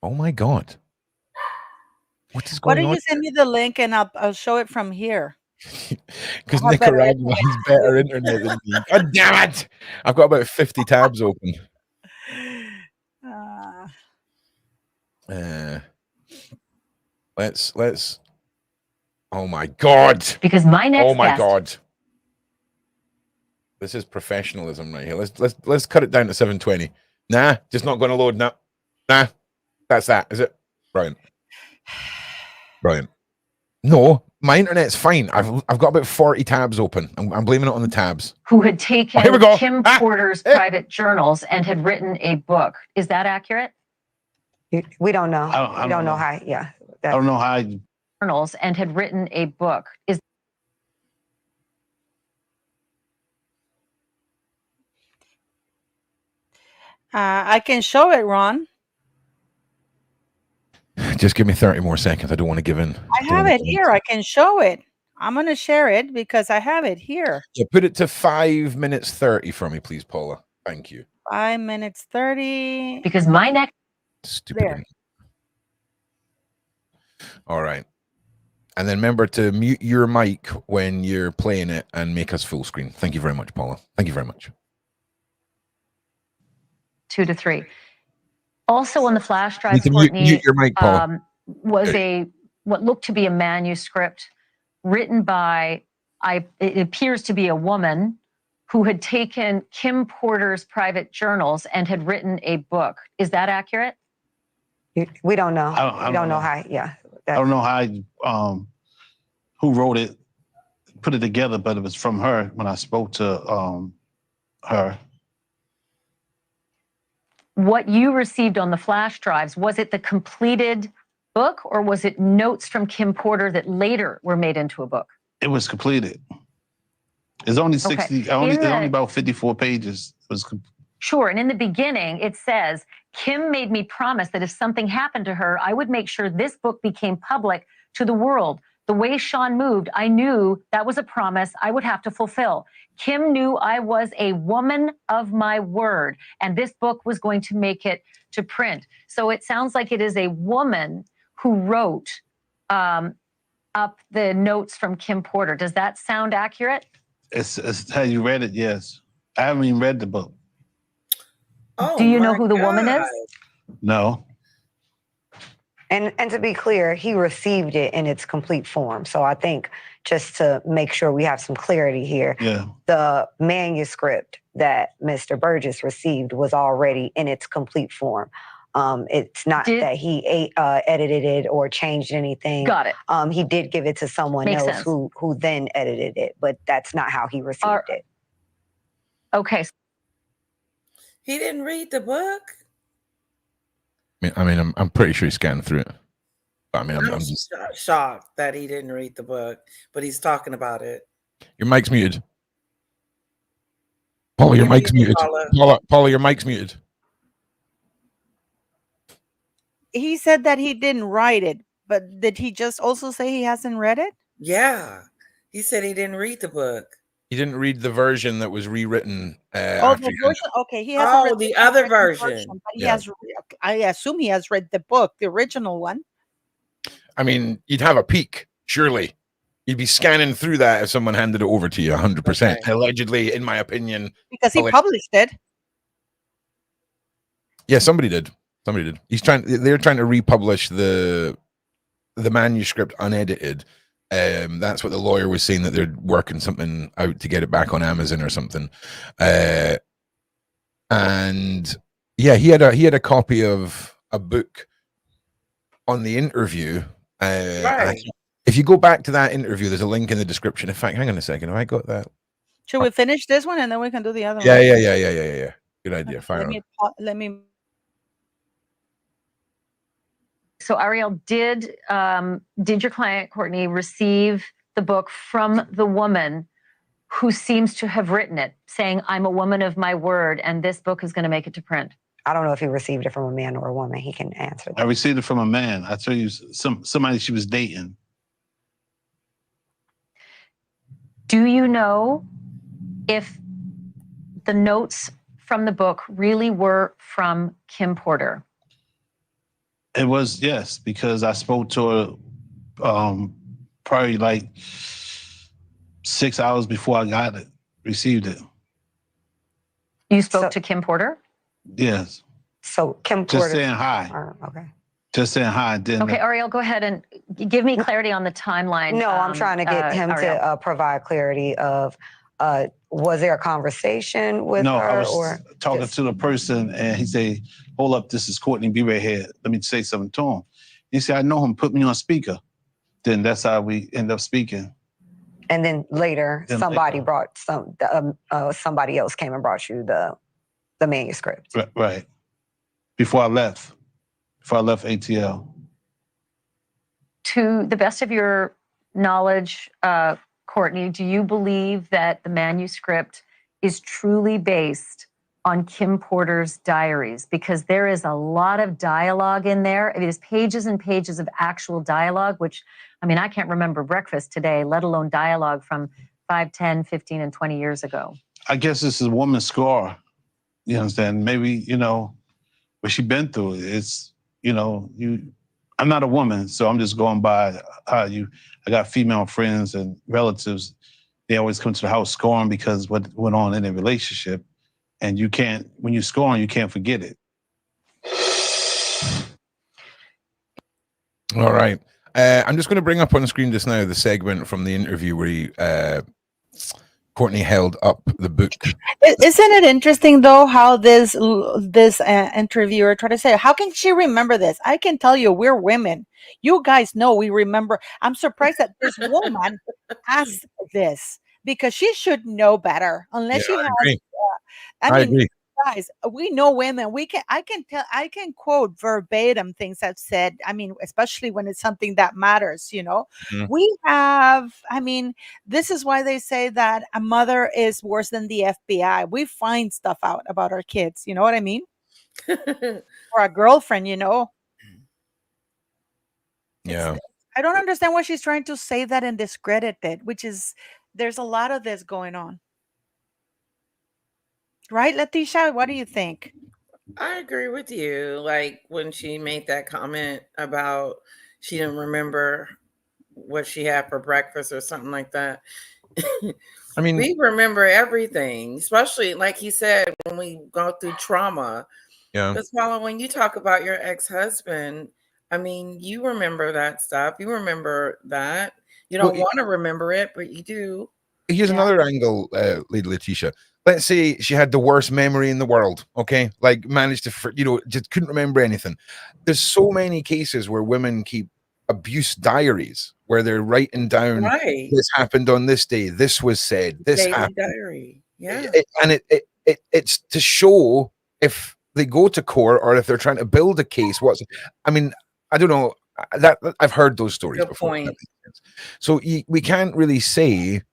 Oh my God. What is Why going don't on? you send me the link and I'll show it from here? Because I have better Nicaragua has better internet than me. God damn it! I've got about 50 tabs open. Let's. Oh my God! Because my next. Oh my guest. God! This is professionalism right here. Let's cut it down to 720. Nah, just not going to load now. Nah, that's that. Is it? Brilliant. Brilliant. No, my internet's fine. I've got about 40 tabs open. I'm blaming it on the tabs. Who had taken here we go. Kim Porter's private journals and had written a book. Is that accurate? We don't know. I don't know how. Yeah. I don't know how. Journals and had written a book. Is I can show it, Ron. Just give me 30 more seconds. I don't want to give in. I have it here. I can show it. I'm going to share it because I have it here. Yeah, put it to 5 minutes 30 for me, please, Paula. Thank you. 5 minutes 30. Because my next. Stupid. There. All right. And then remember to mute your mic when you're playing it and make us full screen. Thank you very much, Paula. Thank you very much. 2 to 3. Also on the flash drive, Courtney, mute your mic, Paula. Was what looked to be a manuscript written by, it appears to be a woman who had taken Kim Porter's private journals and had written a book. Is that accurate? We don't know. I don't know how. Yeah. I don't know how. Who wrote it? Put it together, but it was from her when I spoke to her. What you received on the flash drives, was it the completed book or was it notes from Kim Porter that later were made into a book? It was completed. It's only 60, Okay. only about 54 pages. It was Sure. And in the beginning, it says, Kim made me promise that if something happened to her, I would make sure this book became public to the world. The way Sean moved, I knew that was a promise I would have to fulfill. Kim knew I was a woman of my word, and this book was going to make it to print. So it sounds like it is a woman who wrote up the notes from Kim Porter. Does that sound accurate? It's how you read it, yes. I haven't even read the book. Oh, do you know my who the woman God. is? No. And to be clear, he received it in its complete form. So I think just to make sure we have some clarity here, the manuscript that Mr. Burgess received was already in its complete form. It's not that he edited it or changed anything. Got it. He did give it to someone Makes else sense. who then edited it, but that's not how he received it. Okay. He didn't read the book? I mean, I'm pretty sure he scanned through it. I mean, I'm I'm just shocked that he didn't read the book, but he's talking about it. Your mic's muted. Paula, your mic's muted. Paula, your mic's muted. He said that he didn't write it, but did he just also say he hasn't read it? Yeah. He said he didn't read the book. He didn't read the version that was rewritten. Oh, After the version. Okay, he Oh, hasn't read the other version. but he has. I assume he has read the book, the original one. I mean, you'd have a peek, surely. You'd be scanning through that if someone handed it over to you, 100%. Allegedly, in my opinion, because he published it. Yeah, somebody did. They're trying to republish the manuscript unedited. That's what the lawyer was saying, that they're working something out to get it back on Amazon or something. And yeah, he had a copy of a book on the interview. Right. If you go back to that interview, there's a link in the description. In fact, hang on a second. Have I got that? Should we finish this one and then we can do the other one? Yeah. Good idea. Fire on. Let me. So Ariel, did your client Courtney receive the book from the woman who seems to have written it, saying, "I'm a woman of my word, and this book is going to make it to print"? I don't know if he received it from a man or a woman. He can answer that. I received it from a man. I tell you, somebody she was dating. Do you know if the notes from the book really were from Kim Porter? It was, yes, because I spoke to her probably like 6 hours before I received it. You spoke to Kim Porter? Yes. So Kim Porter. Just saying hi. Okay. Just saying hi. Okay, Ariel, go ahead and give me clarity on the timeline. No, I'm trying to get him to provide clarity of, was there a conversation with her? I was talking to the person, and he said, "Hold up, this is Courtney, be right here. Let me say something to him." He said, "I know him, put me on speaker." Then that's how we end up speaking. And then later, somebody else came and brought you the manuscript. Right. Before I left ATL. To the best of your knowledge, Courtney, do you believe that the manuscript is truly based on Kim Porter's diaries? Because there is a lot of dialogue in there. It is pages and pages of actual dialogue, which, I mean, I can't remember breakfast today, let alone dialogue from 5, 10, 15, and 20 years ago. I guess this is a woman's scar. You understand? Maybe, what she been through. It's, I'm not a woman, so I'm just going by how I got female friends and relatives. They always come to the house scoring because what went on in a relationship. And when you're scoring, you can't forget it. All right. I'm just going to bring up on the screen just now the segment from the interview where Courtney held up the book. Isn't it interesting though how this interviewer tried to say, how can she remember this? I can tell you, we're women. You guys know we remember. I'm surprised that this woman has this, because she should know better. Unless she has. I mean, agree. Guys, we know women. I can quote verbatim things I've said. I mean, especially when it's something that matters, Mm-hmm. We have, this is why they say that a mother is worse than the FBI. We find stuff out about our kids. You know what I mean? Or a girlfriend, Yeah. I don't understand why she's trying to say that and discredit it, there's a lot of this going on. Right, Leticia? What do you think? I agree with you. Like when she made that comment about she didn't remember what she had for breakfast or something like that. I mean, we remember everything, especially like he said, when we go through trauma. Yeah. Because Paula, when you talk about your ex-husband, I mean, you remember that stuff. You remember that. You don't want to remember it, but you do. Here's another angle, Lady Leticia. Let's say she had the worst memory in the world, okay? Like managed to, just couldn't remember anything. There's so many cases where women keep abuse diaries where they're writing down, this happened on this day, this was said, this daily happened. Diary. Yeah. It's to show if they go to court or if they're trying to build a case. I don't know. That I've heard those stories before. So we can't really say,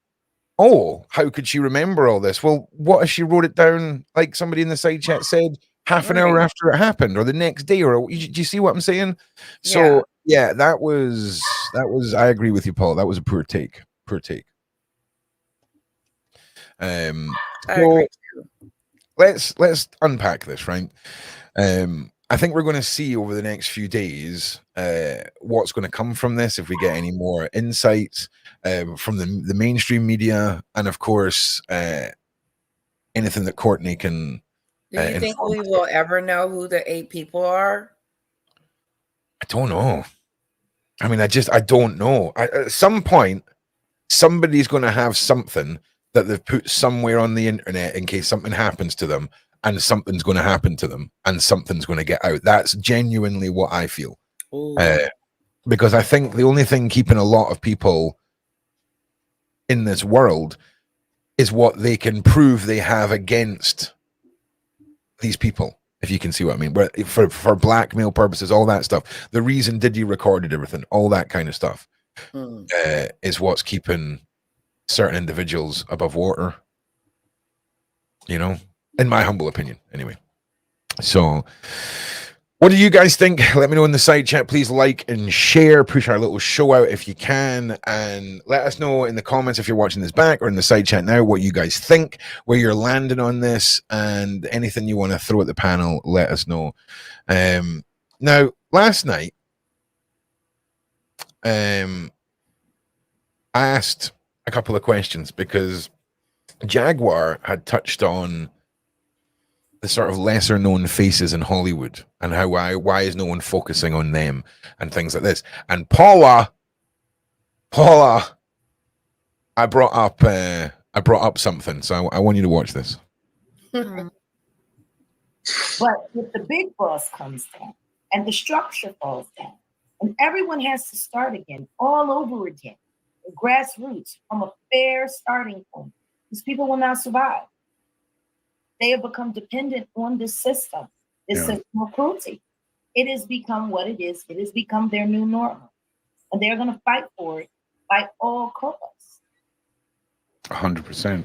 oh, how could she remember all this? Well, what if she wrote it down, like somebody in the side chat said, half an hour after it happened, or the next day, do you see what I'm saying? So yeah, that was. I agree with you, Paul. That was a poor take. I agree too. Let's unpack this, right? I think we're going to see over the next few days what's going to come from this, if we get any more insights from the mainstream media, and of course anything that Courtney can Do you think we will ever know who the 8 people are? I don't know. I mean, I don't know. At some point, somebody's going to have something that they've put somewhere on the internet in case something happens to them, and something's going to happen to them, and something's going to get out. That's genuinely what I feel. Because I think the only thing keeping a lot of people in this world is what they can prove they have against these people, if you can see what I mean. But for blackmail purposes, all that stuff, the reason Diddy recorded everything, all that kind of stuff, is what's keeping certain individuals above water, you know, in my humble opinion, anyway. So what do you guys think? Let me know in the side chat. Please like and share, push our little show out if you can, and let us know in the comments if you're watching this back or in the side chat now what you guys think, where you're landing on this, and anything you want to throw at the panel, let us know. Now, last night, I asked a couple of questions because Jaguar had touched on the sort of lesser known faces in Hollywood and how why is no one focusing on them and things like this. And Paula, I brought up something, so I want you to watch this. But if the big boss comes down and the structure falls down and everyone has to start again, all over again, the grassroots from a fair starting point, these people will not survive. They have become dependent on this system, system of cruelty. It has become what it is. It has become their new normal. And they're going to fight for it by all costs. 100%.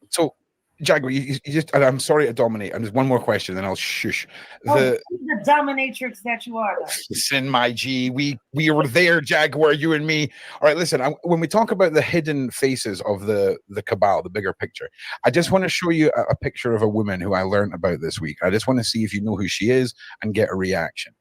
So, Jaguar, you just, and I'm sorry to dominate. And there's one more question, then I'll shush. The dominatrix that you are. Listen, my G, we were there, Jaguar, you and me. All right, listen, when we talk about the hidden faces of the cabal, the bigger picture, I just want to show you a picture of a woman who I learned about this week. I just want to see if you know who she is and get a reaction.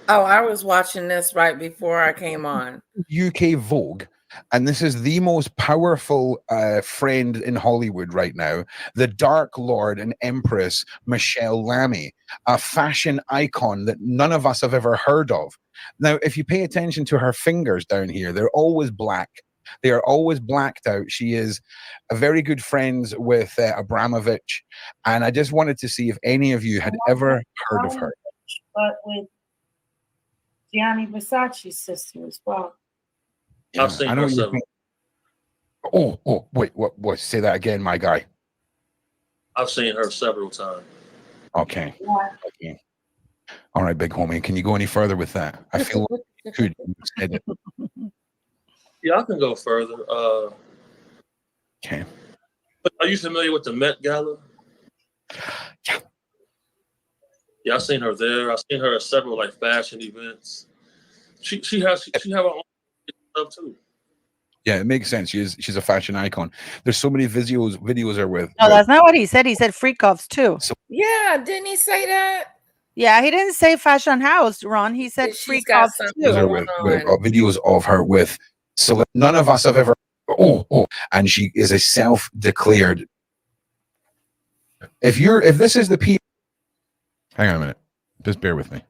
Oh, I was watching this right before I came on. UK Vogue. And this is the most powerful friend in Hollywood right now, the Dark Lord and Empress Michelle Lamy, a fashion icon that none of us have ever heard of. Now, if you pay attention to her fingers down here, they're always black. They are always blacked out. She is a very good friend with Abramovich. And I just wanted to see if any of you had ever heard of her. But with Gianni Versace's sister as well. Yeah, I've seen I know her several. Wait, what? Say that again, my guy. I've seen her several times. Okay. Yeah. Okay. All right, big homie. Can you go any further with that? I feel like you could. Yeah, I can go further. Okay. But are you familiar with the Met Gala? Yeah. Yeah, I've seen her there. I've seen her at several like fashion events. She have her own stuff too. Yeah, it makes sense. She's a fashion icon. There's so many videos are with. No, that's not what he said. He said freak offs too. So, Yeah, didn't he say that? Yeah, he didn't say fashion house, Ron. He said She's freak got offs something too. going with on. videos of her with. So none of us have ever. And she is a self-declared. If this is the P. Hang on a minute. Just bear with me.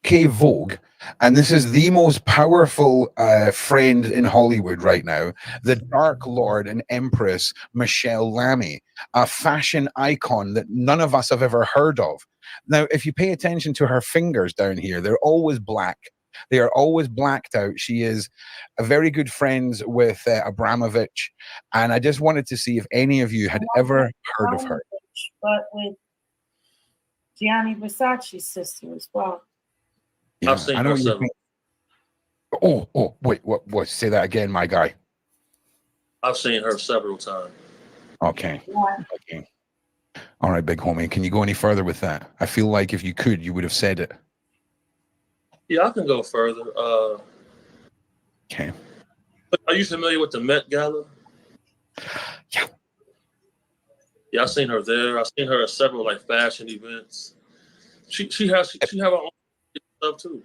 UK Vogue, and this is the most powerful friend in Hollywood right now, the Dark Lord and Empress Michelle Lamy, a fashion icon that none of us have ever heard of. Now, if you pay attention to her fingers down here, they're always black. They are always blacked out. She is a very good friend with Abramovich, and I just wanted to see if any of you had ever heard of her. But with Gianni Versace's sister as well. Yeah, I've seen I know her you several. think. Wait, what? Say that again, my guy. I've seen her several times. Okay. Yeah. Okay. All right, big homie. Can you go any further with that? I feel like if you could, you would have said it. Yeah, I can go further. Okay. But are you familiar with the Met Gala? Yeah. Yeah, I've seen her there. I've seen her at several like fashion events. She have her own stuff too.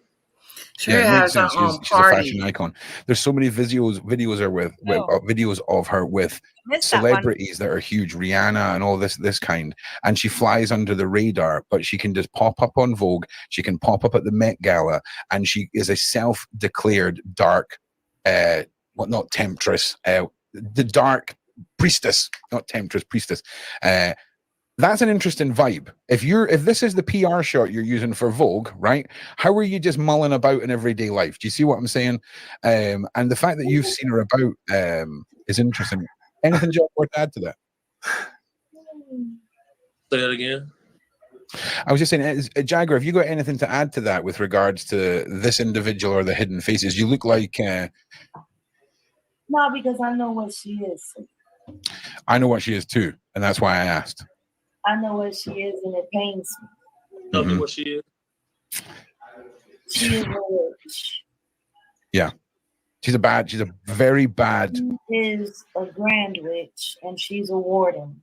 She Yeah, it makes has her sense. own She's a fashion party. icon. There's so many videos are with videos of her with Missed that one. celebrities that are huge, Rihanna and all this kind. And she flies under the radar, but she can just pop up on Vogue. She can pop up at the Met Gala, and she is a self-declared dark, not temptress, the dark priestess, not temptress, priestess. That's an interesting vibe. If this is the PR shot you're using for Vogue, right? How are you just mulling about in everyday life? Do you see what I'm saying? And the fact that you've seen her about is interesting. Anything Jaguar to add to that? Say that again. I was just saying, Jaguar, have you got anything to add to that with regards to this individual or the hidden faces? You look like No, because I know what she is. I know what she is too, and that's why I asked. I know what she is, and it pains me. Tell me what she is. She is a witch. Yeah. She's a very bad. She is a grand witch, and she's a warden.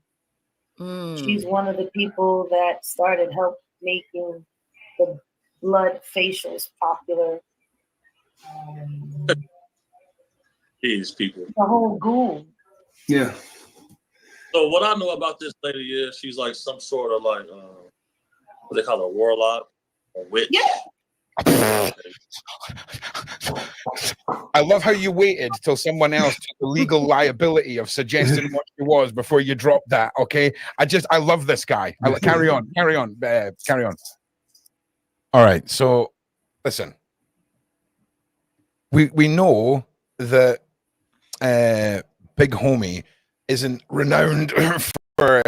She's one of the people that started help making the blood facials popular. These people. The whole ghoul. Yeah. So what I know about this lady is she's like some sort of like what they call a warlock or witch. Yeah. I love how you waited till someone else took the legal liability of suggesting what she was before you dropped that. Okay, I love this guy. Carry on. All right, so listen, we know that Big Homie isn't renowned for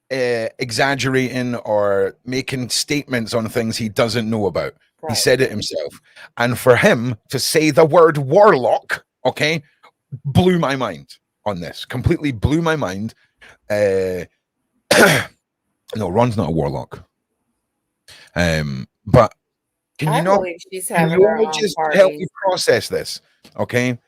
exaggerating or making statements on things he doesn't know about. Right. He said it himself. And for him to say the word warlock, okay, blew my mind on this. Completely blew my mind. No, Ron's not a warlock. But can you not just help me process this? Okay.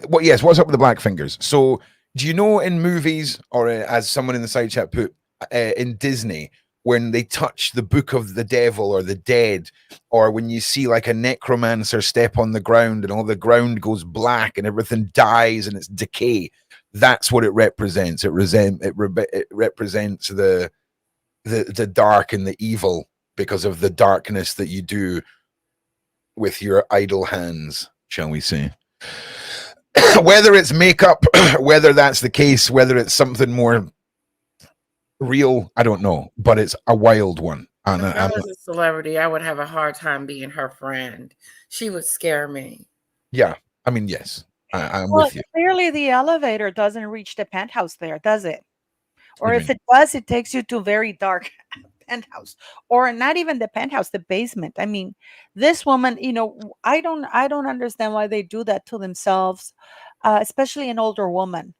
What's up with the black fingers? So do you know in movies, or as someone in the side chat put, in Disney, when they touch the book of the devil or the dead, or when you see like a necromancer step on the ground and all the ground goes black and everything dies and it's decay, that's what it represents. It represents the dark and the evil because of the darkness that you do with your idle hands, shall we say. Whether it's makeup, whether that's the case, whether it's something more real, I don't know, but it's a wild one. And if I was a celebrity, I would have a hard time being her friend. She would scare me. Yeah, I mean, yes, I'm with you. Clearly, the elevator doesn't reach the penthouse there, does it? Or if it does, it takes you to very dark penthouse, or not even the penthouse, the basement. I mean, this woman, I don't understand why they do that to themselves, especially an older woman.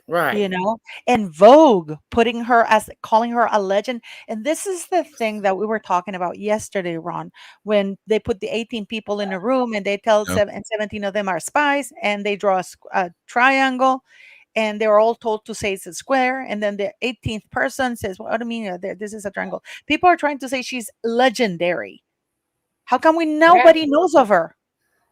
Right. And Vogue calling her a legend. And this is the thing that we were talking about yesterday, Ron, when they put the 18 people in a room and they tell 17 of them are spies, and they draw a triangle, and they were all told to say it's a square. And then the 18th person says, well, what do you mean? This is a triangle. People are trying to say she's legendary. How come nobody knows of her?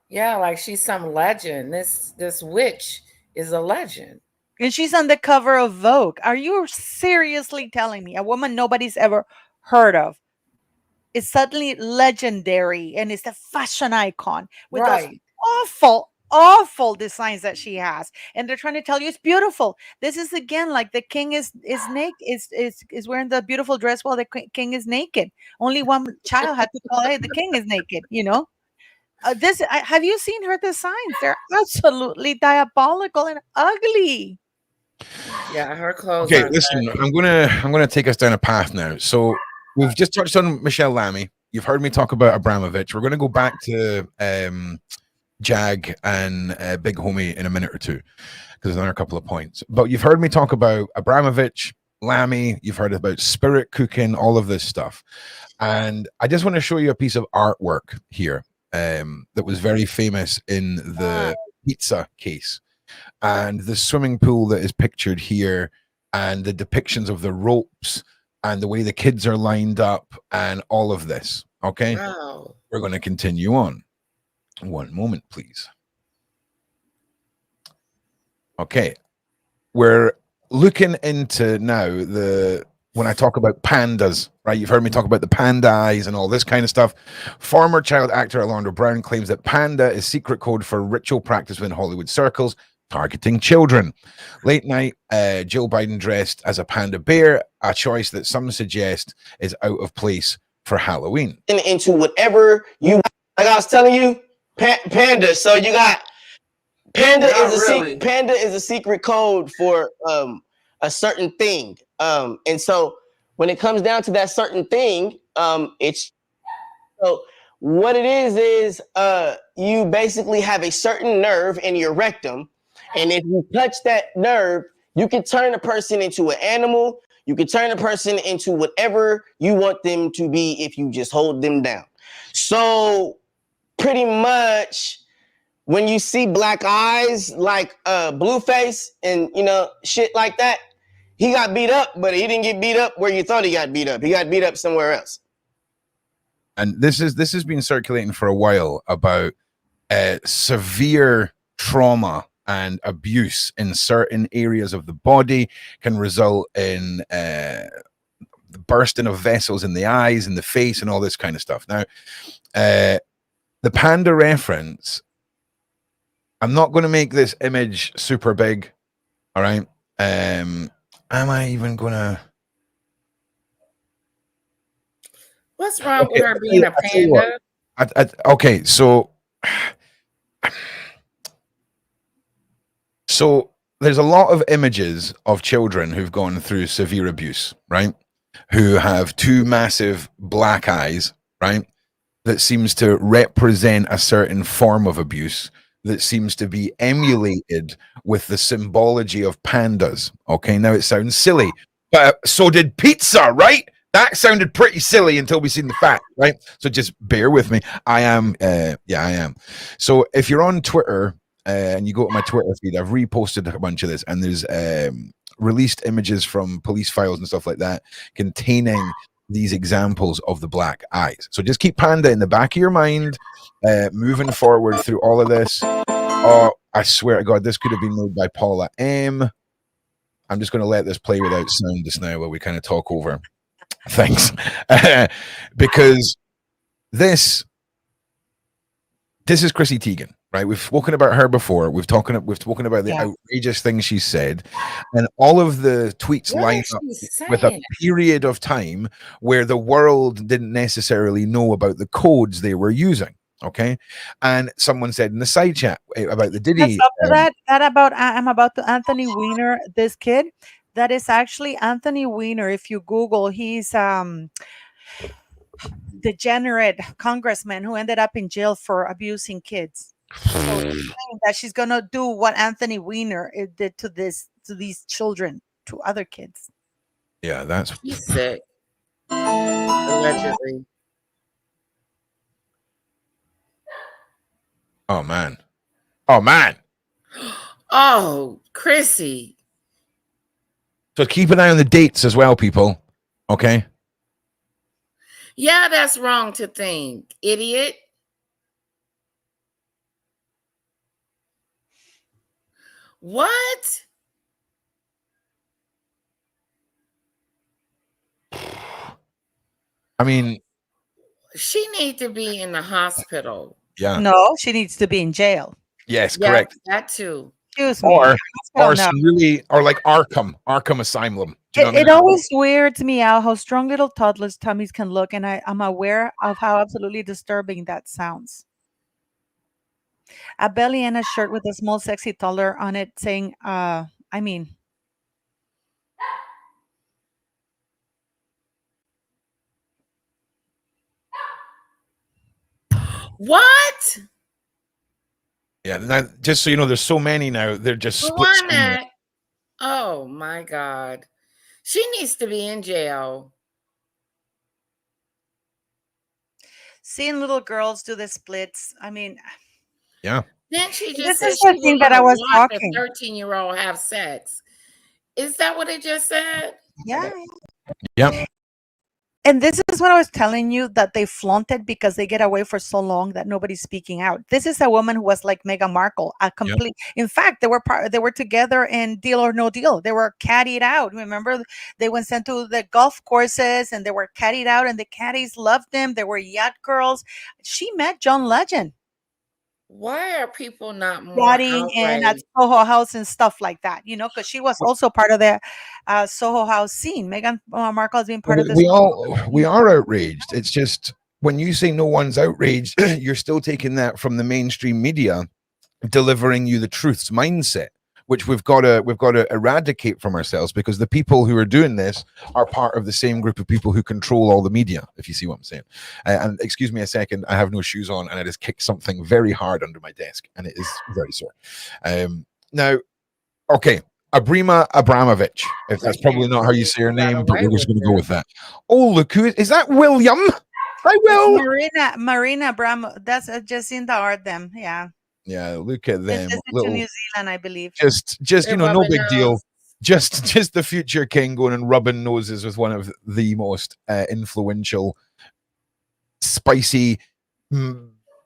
Yeah, like she's some legend. This witch is a legend. And she's on the cover of Vogue. Are you seriously telling me a woman nobody's ever heard of is suddenly legendary and is the fashion icon with those awful designs that she has? And they're trying to tell you it's beautiful. This is again like the king is naked, is wearing the beautiful dress while the king is naked. Only one child had to call, hey, the king is naked, have you seen her designs? They're absolutely diabolical and ugly. Yeah, her clothes. Okay, listen, I'm gonna take us down a path now. So we've just touched on Michelle Lamy. You've heard me talk about Abramovich. We're gonna go back to Jag and Big Homie in a minute or two, because there's a couple of points. But you've heard me talk about Abramovich, Lamy. You've heard about spirit cooking, all of this stuff, and I just want to show you a piece of artwork here that was very famous in the pizza case. And the swimming pool that is pictured here, and the depictions of the ropes and the way the kids are lined up and all of this. Okay. Wow. We're going to continue on. One moment, please. Okay. We're looking into now when I talk about pandas, right? You've heard me talk about the panda eyes and all this kind of stuff. Former child actor Orlando Brown claims that panda is secret code for ritual practice within Hollywood circles, targeting children. Late night, Jill Biden dressed as a panda bear, a choice that some suggest is out of place for Halloween. Into whatever you, like I was telling you, panda. So you got panda panda is a secret code for a certain thing. And so when it comes down to that certain thing, it's so what it is you basically have a certain nerve in your rectum, and if you touch that nerve, you can turn a person into an animal. You can turn a person into whatever you want them to be if you just hold them down. So pretty much when you see black eyes like Blueface and shit like that, he got beat up, but he didn't get beat up where you thought he got beat up. He got beat up somewhere else. And this has been circulating for a while about severe trauma and abuse in certain areas of the body can result in the bursting of vessels in the eyes and the face and all this kind of stuff. Now, the panda reference, I'm not going to make this image super big. All right. Am I even going to? What's wrong with her being a panda? Okay, so there's a lot of images of children who've gone through severe abuse, right? Who have two massive black eyes, right? That seems to represent a certain form of abuse that seems to be emulated with the symbology of pandas. Okay, now it sounds silly, but so did pizza, right? That sounded pretty silly until we seen the fact, right? So just bear with me. I am. So if you're on Twitter and you go to my Twitter feed, I've reposted a bunch of this, and there's released images from police files and stuff like that containing these examples of the black eyes. So just keep panda in the back of your mind, moving forward through all of this. Oh, I swear to God, this could have been made by Paula M. I'm just going to let this play without sound just now while we kind of talk over. Thanks. Because this is Chrissy Teigen, right? We've spoken about her before. We've spoken about the outrageous things she said, and all of the tweets line up with a period of time where the world didn't necessarily know about the codes they were using. Okay, and someone said in the side chat about the Diddy. I'm about to Anthony Weiner, this kid. That is actually Anthony Weiner. If you Google, he's degenerate congressman who ended up in jail for abusing kids. So that she's gonna do what Anthony Weiner did to these children, to other kids. Yeah, that's he's sick. Allegedly. Oh man. Oh, Chrissy. So keep an eye on the dates as well, people. Okay. Yeah, that's wrong to think, idiot. What? I mean, she needs to be in the hospital. Yeah. No, she needs to be in jail. Yes, correct. That too. Excuse me. Or like Arkham Asylum. It always weirds me out how strong little toddlers' tummies can look, and I'm aware of how absolutely disturbing that sounds. A belly and a shirt with a small sexy toddler on it saying, What? Yeah, now, just so you know, there's so many now. They're just split screen. Oh my God. She needs to be in jail. Seeing little girls do the splits. Yeah. Then she just this is the thing that I was talking. A 13-year-old have sex. Is that what it just said? Yeah. Yep. And this is what I was telling you, that they flaunt it because they get away for so long that nobody's speaking out. This is a woman who was like Meghan Markle, a complete. In fact, they were together in Deal or No Deal. They were caddied out. Remember, they went sent to the golf courses and they were caddied out, and the caddies loved them. They were yacht girls. She met John Legend. Why are people not more Yachting and at Soho House and stuff like that, you know, because she was also part of the Soho House scene. Meghan Markle has been part of this. We are outraged. It's just when you say no one's outraged, you're still taking that from the mainstream media, delivering you the truth's mindset, which we've got to eradicate from ourselves, because the people who are doing this are part of the same group of people who control all the media, if you see what I'm saying. And excuse me a second, I have no shoes on and I just kicked something very hard under my desk and it is very sore. Now, okay, Abrima Abramovich, if that's probably not how you say her name, but we're just going to go with that. Oh, look, is that William? Hi, Will. Marina Abramovich, that's Jacinda Ardern, yeah. Yeah, look at them. To New Zealand, I believe. Just you know, no big deal. Just the future king going and rubbing noses with one of the most influential, spicy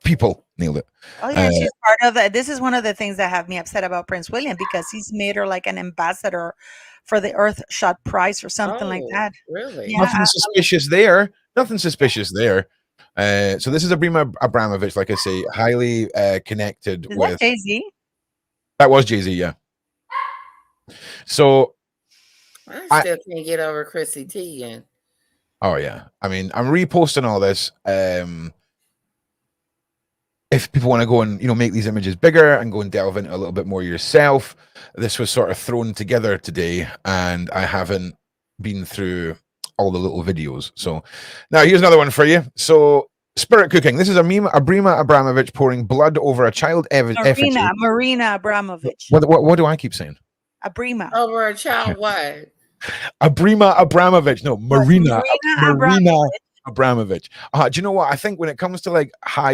people. Nailed it. Oh yeah, she's part of that. This is one of the things that have me upset about Prince William, because he's made her like an ambassador for the Earthshot Prize or something like that. Really? Yeah. Nothing suspicious there. Nothing suspicious there. So this is Abrima Abramovich, like I say, highly connected Is with that Jay-Z? That was Jay-Z, yeah. So I still can't get over Chrissy Teigen. Oh yeah, I mean, I'm reposting all this. If people want to go and make these images bigger and go and delve into a little bit more yourself, this was sort of thrown together today, and I haven't been through all the little videos. So now here's another one for you. So spirit cooking. This is Abrima Abramovich pouring blood over a child effigy. Marina Abramovich. What do I keep saying? Abrima. Over a child what? Abrima Abramovich. No, Marina Abramovich. Do you know what? I think when it comes to like high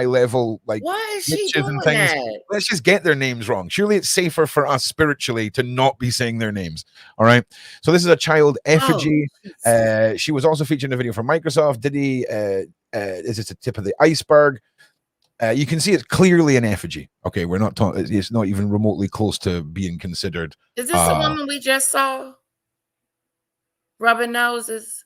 level, like why is she doing and things, that? let's just get their names wrong. Surely it's safer for us spiritually to not be saying their names. All right. So this is a child effigy. She was also featured in a video from Microsoft. Diddy is just the tip of the iceberg. You can see it's clearly an effigy. Okay, we're not talking. It's not even remotely close to being considered. Is this the woman we just saw? Rubbing noses.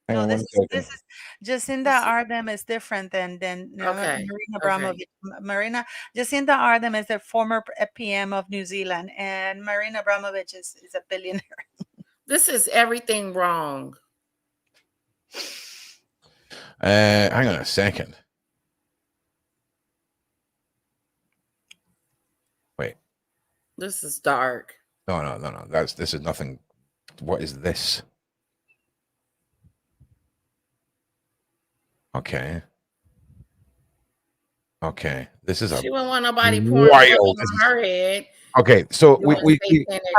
No, this is Jacinda Ardern is different than Marina Abramovich. Jacinda Ardern is the former PM of New Zealand, and Marina Abramovich is a billionaire. This is everything wrong. Hang on a second. Wait. This is dark. No. This is nothing. What is this? Okay. This is she wouldn't want nobody pouring wild on her head. Okay, so we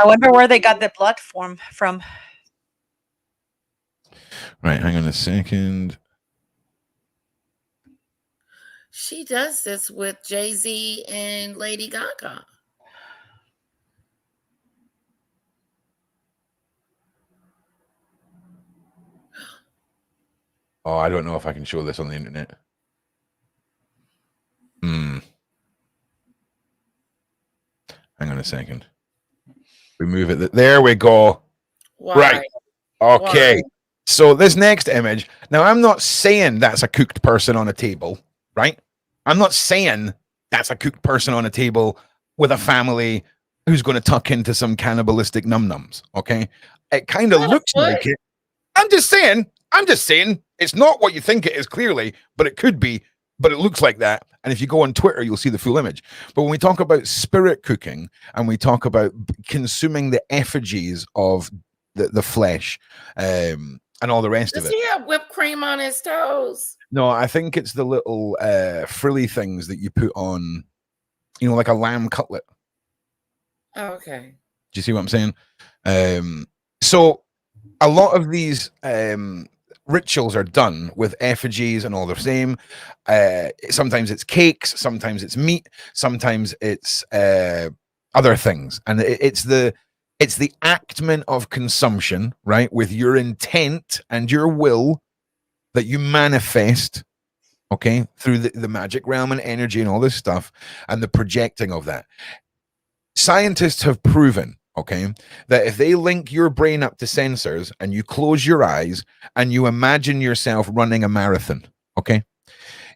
I wonder where they got the blood from. Right, hang on a second. She does this with Jay-Z and Lady Gaga. Oh, I don't know if I can show this on the internet. Hang on a second. Remove it. There we go. Why? Right. Okay. Why? So this next image. Now, I'm not saying that's a cooked person on a table, right? I'm not saying that's a cooked person on a table with a family who's going to tuck into some cannibalistic num-nums. Okay. It kind of looks like it. I'm just saying it's not what you think it is, clearly, but it could be, but it looks like that. And if you go on Twitter, you'll see the full image. But when we talk about spirit cooking and we talk about consuming the effigies of the flesh and all the rest of it. Does he have whipped cream on his toes? No, I think it's the little frilly things that you put on, like a lamb cutlet. Oh, okay. Do you see what I'm saying? So a lot of these rituals are done with effigies and all the same. Sometimes it's cakes, sometimes it's meat, sometimes it's other things, and it's the It's the actment of consumption, right? With your intent and your will that you manifest, okay, through the magic realm and energy and all this stuff, and the projecting of that. Scientists have proven, okay, that if they link your brain up to sensors and you close your eyes and you imagine yourself running a marathon, okay,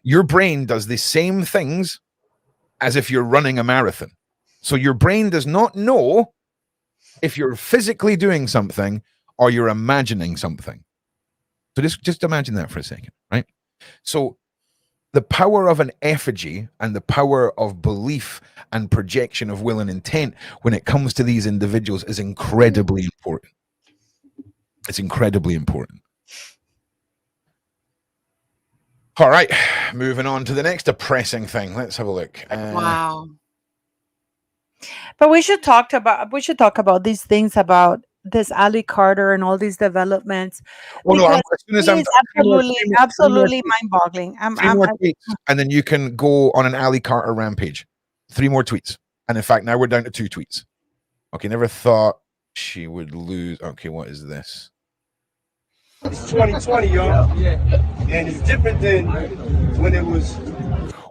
your brain does the same things as if you're running a marathon. So your brain does not know if you're physically doing something or you're imagining something. So just imagine that for a second, right? So the power of an effigy and the power of belief and projection of will and intent when it comes to these individuals is incredibly important. It's incredibly important. All right, moving on to the next depressing thing. Let's have a look. Wow. But we should talk about these things, about this Ali Carter and all these developments. Well, no, as soon as I'm absolutely mind-boggling. Three more tweets, and then you can go on an Ali Carter rampage. 3 more tweets, and in fact, now we're down to 2 tweets. Okay, never thought she would lose. Okay, what is this? It's 2020, y'all. And it's different than when it was.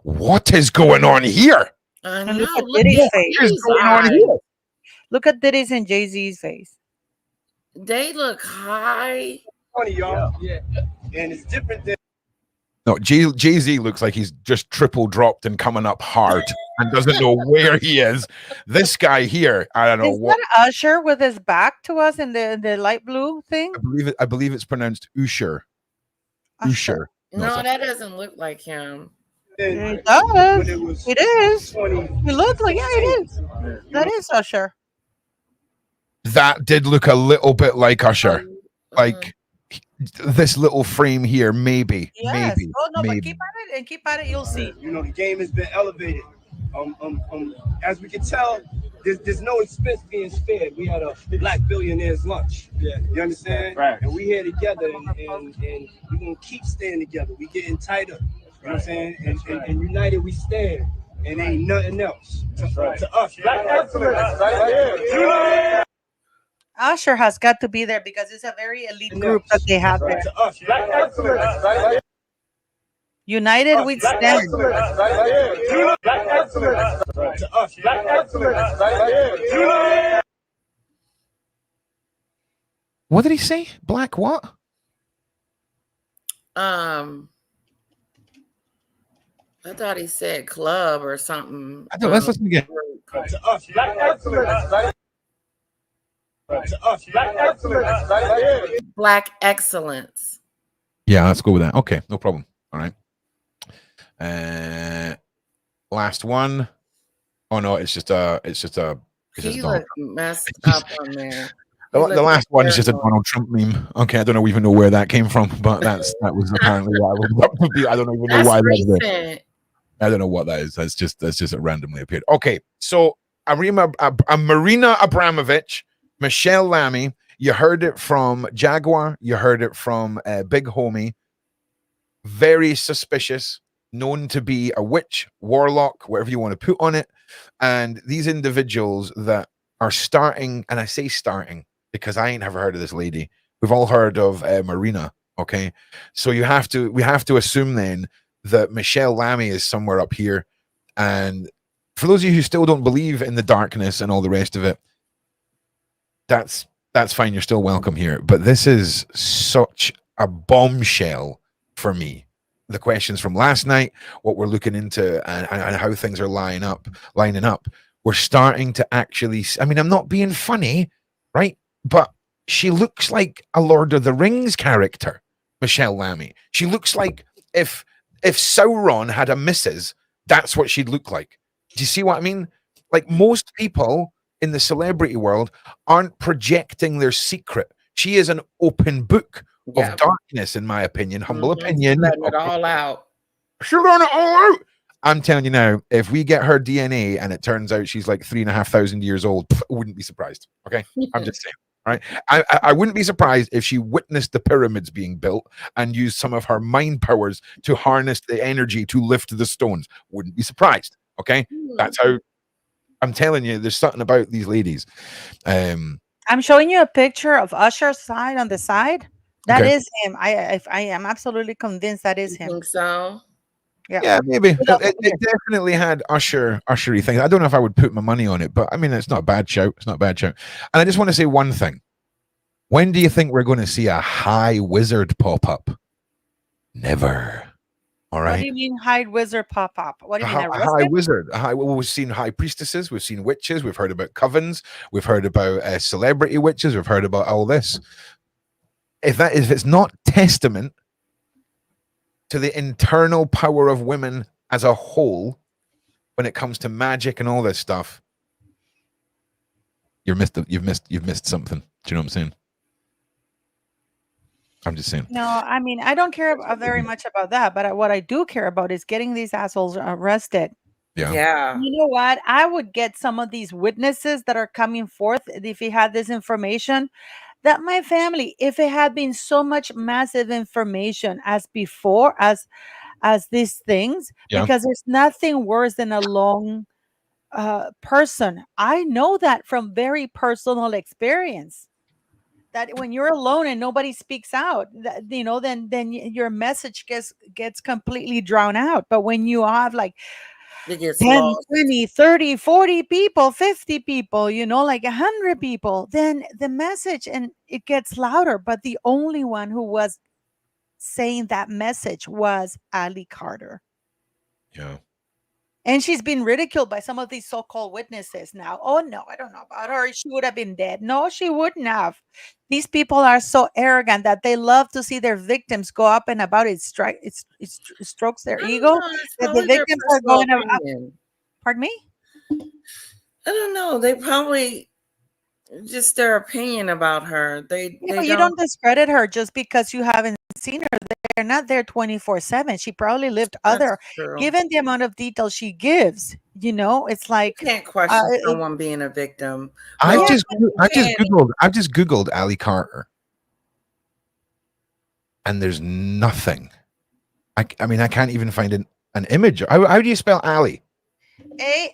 What is going on here? And look at Diddy's face. Look at Diddy's and Jay-Z's face. They look high. 20, y'all. And it's different than. No, Jay-Z looks like he's just triple dropped and coming up hard and doesn't know where he is. This guy here, I don't know is what. That Usher with his back to us in the light blue thing? I believe it's pronounced Usher. Usher. No, that doesn't look like him. It does. It is. It looks like, yeah, it is. That is Usher. That did look a little bit like Usher. Like this little frame here, maybe. Yes. Maybe. Oh no, maybe. but keep at it, you'll see. You know, the game has been elevated. As we can tell, there's no expense being spared. We had a black billionaire's lunch. Yeah. You understand? Right. And we here together, and we're gonna keep staying together. We getting tighter. You know what I'm saying? And united we stand. And ain't nothing else. To us. Usher has got to be there because it's a very elite group that they have there. United we stand. What did he say? Black what? I thought he said club or something. I know, let's listen again. Black excellence. Yeah, let's go with that. Okay, no problem. All right. Last one. Oh no, it's just a. He looked messed up on there. The last one is just a Donald Trump meme. Okay, I don't even know where that came from, but that was apparently what I looked up to be. I don't even know why that's there. I don't know what that is. That's just it randomly appeared. Okay, so Marina Abramovich, Michelle Lamy. You heard it from Jaguar. You heard it from Big Homie. Very suspicious, known to be a witch, warlock, whatever you want to put on it. And these individuals that are starting, and I say starting because I ain't ever heard of this lady. We've all heard of Marina. Okay, so we have to assume then that Michelle Lamy is somewhere up here. And for those of you who still don't believe in the darkness and all the rest of it, that's fine. You're still welcome here. But this is such a bombshell for me. The questions from last night, what we're looking into, and how things are lining up. We're starting to actually. I mean, I'm not being funny, right? But she looks like a Lord of the Rings character, Michelle Lamy. She looks like if Sauron had a missus, that's what she'd look like. Do you see what I mean? Like most people in the celebrity world aren't projecting their secret. She is an open book of darkness, in my opinion. Humble opinion. Letting it all out. She's letting it all out. I'm telling you now, if we get her DNA and it turns out she's like 3,500 years old, I wouldn't be surprised. Okay, I'm just saying. Right, I wouldn't be surprised if she witnessed the pyramids being built and used some of her mind powers to harness the energy to lift the stones. Wouldn't be surprised. Okay, that's how. I'm telling you, there's something about these ladies. And I'm showing you a picture of Usher's side on the side. That Okay. is him. I am absolutely convinced that is You him. think so? Yeah. Yeah, maybe Look, it definitely had ushery things. I don't know if I would put my money on it, but I mean, it's not a bad shout. It's not a bad shout. And I just want to say one thing. When do you think we're going to see a high wizard pop up? Never. All What do right. you mean high wizard pop up? What do you mean A high arrested? wizard. Well, we've seen high priestesses. We've seen witches. We've heard about covens. We've heard about celebrity witches. We've heard about all this. If it's not testament to the internal power of women as a whole, when it comes to magic and all this stuff, you've missed something. Do you know what I'm saying? I'm just saying. No, I mean, I don't care very much about that, but what I do care about is getting these assholes arrested. Yeah. You know what? I would get some of these witnesses that are coming forth if he had this information. That my family, if it had been so much massive information as before, as these things, because there's nothing worse than a long person. I know that from very personal experience. That when you're alone and nobody speaks out, then your message gets completely drowned out. But when you have like It gets 10, lost. 20, 30, 40 people, 50 people, like 100 people, then the message and it gets louder. But the only one who was saying that message was Ali Carter. Yeah. And she's been ridiculed by some of these so-called witnesses now. Oh, no, I don't know about her. She would have been dead. No, she wouldn't have. These people are so arrogant that they love to see their victims go up and about. It strokes their ego. That the victims are going up. Pardon me? I don't know. They probably just their opinion about her. They you don't discredit her just because you haven't seen her. They're not there 24/7. She probably lived other. True. Given the amount of detail she gives, it's like you can't question someone being a victim. I've just googled Ali Carter, and there's nothing. I mean, I can't even find an image. How do you spell Ali?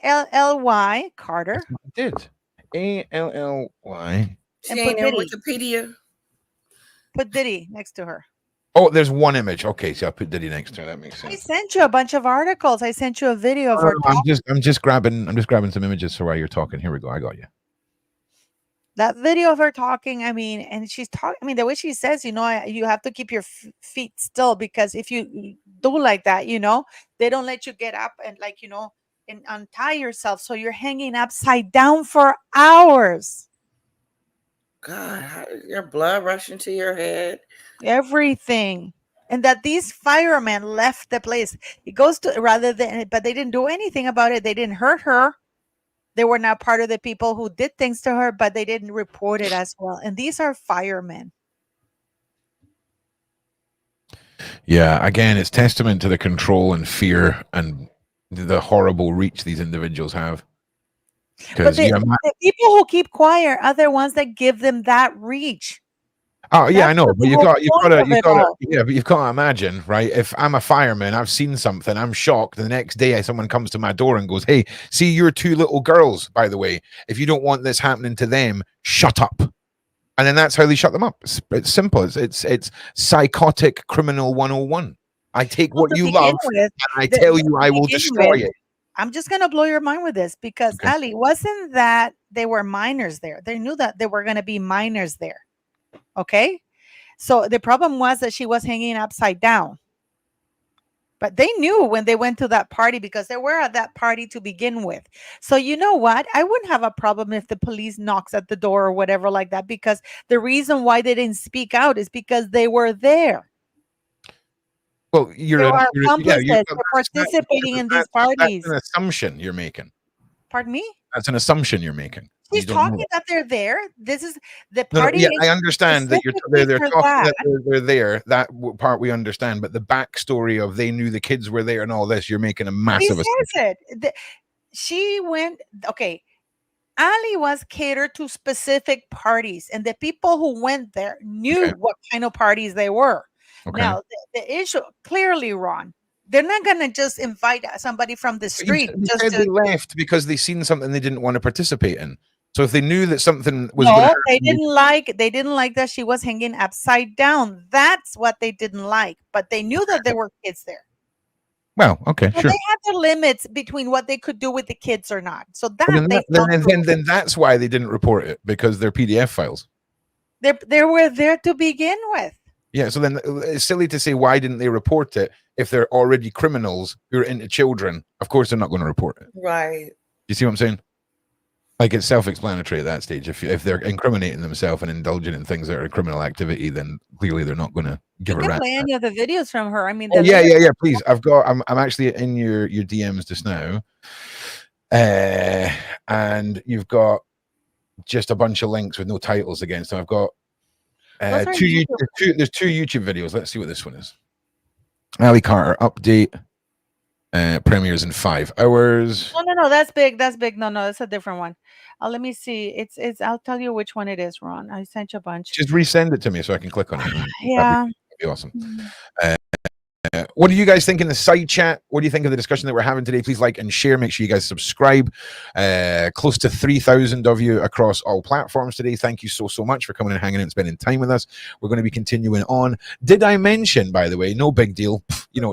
ALLY Carter. I did. ALLY. She ain't in Wikipedia. Put Diddy next to her. Oh, there's one image. Okay, so I put Diddy next to her. That makes sense. I sent you a bunch of articles. I sent you a video of her. I'm just grabbing some images for while you're talking. Here we go. I got you. That video of her talking. I mean, and she's talking. I mean, the way she says, you have to keep your feet still, because if you do like that, they don't let you get up and and untie yourself. So you're hanging upside down for hours. God, your blood rushing to your head. Everything. And that these firemen left the place. It goes to but they didn't do anything about it. They didn't hurt her. They were not part of the people who did things to her, but they didn't report it as well. And these are firemen. Yeah, again, it's testament to the control and fear and the horrible reach these individuals have. But the people who keep quiet are the ones that give them that reach. Oh yeah, I know, but you've got but you've got to imagine, right? If I'm a fireman, I've seen something, I'm shocked. The next day, someone comes to my door and goes, "Hey, see your two little girls, by the way. If you don't want this happening to them, shut up." And then that's how they shut them up. It's simple. It's psychotic criminal 101. I take what you love and I tell you I will destroy it. I'm just going to blow your mind with this, because Ali, wasn't that they were minors there? They knew that there were going to be minors there. Okay. So the problem was that she was hanging upside down. But they knew when they went to that party, because they were at that party to begin with. So you know what? I wouldn't have a problem if the police knocks at the door or whatever like that, because the reason why they didn't speak out is because they were there. Well, you're participating in these parties. That's an assumption you're making. Pardon me? That's an assumption you're making. She's talking that they're there. This is the party. No, I understand that they're talking that they're there. That part we understand, but the backstory of they knew the kids were there and all this, you're making a massive assumption. She went. Okay, Ali was catered to specific parties, and the people who went there knew what kind of parties they were. Okay. Now, the issue, clearly, Ron, they're not going to just invite somebody from the street. They left because they seen something they didn't want to participate in. So if they knew that something was No, going to they didn't like that she was hanging upside down. That's what they didn't like. But they knew that there were kids there. well, okay, So sure. they had their limits between what they could do with the kids or not. So that But they felt then that's why they didn't report it, because they're PDF files. they were there to begin with. Yeah, so then it's silly to say why didn't they report it if they're already criminals who are into children. Of course, they're not going to report it. Right. You see what I'm saying? Like, it's self-explanatory at that stage. If they're incriminating themselves and indulging in things that are criminal activity, then clearly they're not going to give a You can rat. play any of the videos from her. I mean, Oh, yeah. Please, I'm actually in your DMs just now, and you've got just a bunch of links with no titles again. So I've got there's two YouTube videos. Let's see what this one is. Ali Carter update. Premieres in 5 hours. No, that's big. That's big. No, that's a different one. Let me see. It's. I'll tell you which one it is, Ron. I sent you a bunch. Just resend it to me so I can click on it. Yeah, that'd be awesome. What do you guys think in the side chat? What do you think of the discussion that we're having today? Please like and share. Make sure you guys subscribe. Close to 3,000 of you across all platforms today. Thank you so much for coming and hanging out and spending time with us. We're going to be continuing on. Did I mention, by the way, no big deal,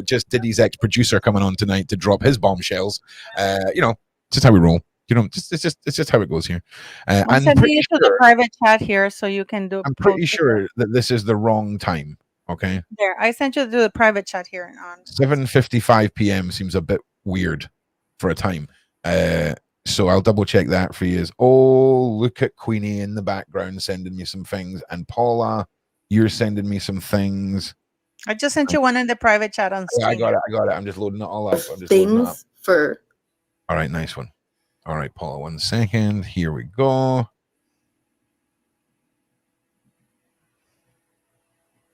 just Diddy's ex-producer coming on tonight to drop his bombshells. Just how we roll. It's just how it goes here. I'm sending you to the private chat here so you can do. I'm pretty sure that this is the wrong time. Okay. There, I sent you to the private chat here on 7:55 p.m. seems a bit weird for a time. So I'll double check that for you. Look at Queenie in the background sending me some things, and Paula, you're sending me some things. I just sent you one in the private chat on Yeah, I got it. I'm just loading it all up. Things for. All right, nice one. All right, Paula, 1 second. Here we go.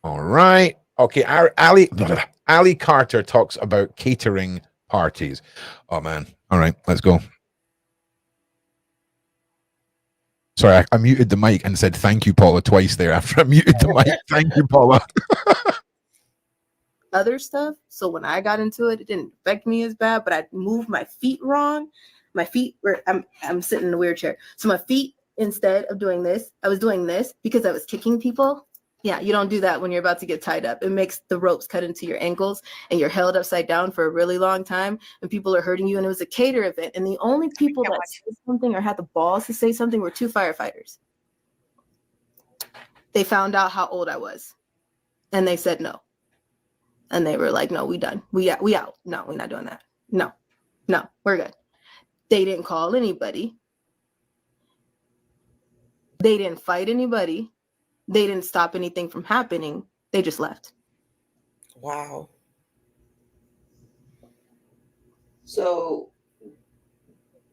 All right. Okay. Ali Carter talks about catering parties. Oh, man. All right. Let's go. Sorry, I muted the mic and said thank you, Paula, twice there after I muted the mic. Thank you, Paula. Other stuff. So when I got into it, it didn't affect me as bad, but I moved my feet wrong. My feet were, I'm sitting in a wheelchair. So my feet, instead of doing this, I was doing this because I was kicking people. Yeah, you don't do that when you're about to get tied up. It makes the ropes cut into your ankles and you're held upside down for a really long time and people are hurting you. And it was a cater event. And the only people that said something or had the balls to say something were 2 firefighters. They found out how old I was and they said no. And they were like, no, we done. We out. No, we're not doing that. No, we're good. They didn't call anybody. They didn't fight anybody. They didn't stop anything from happening. They just left. Wow. So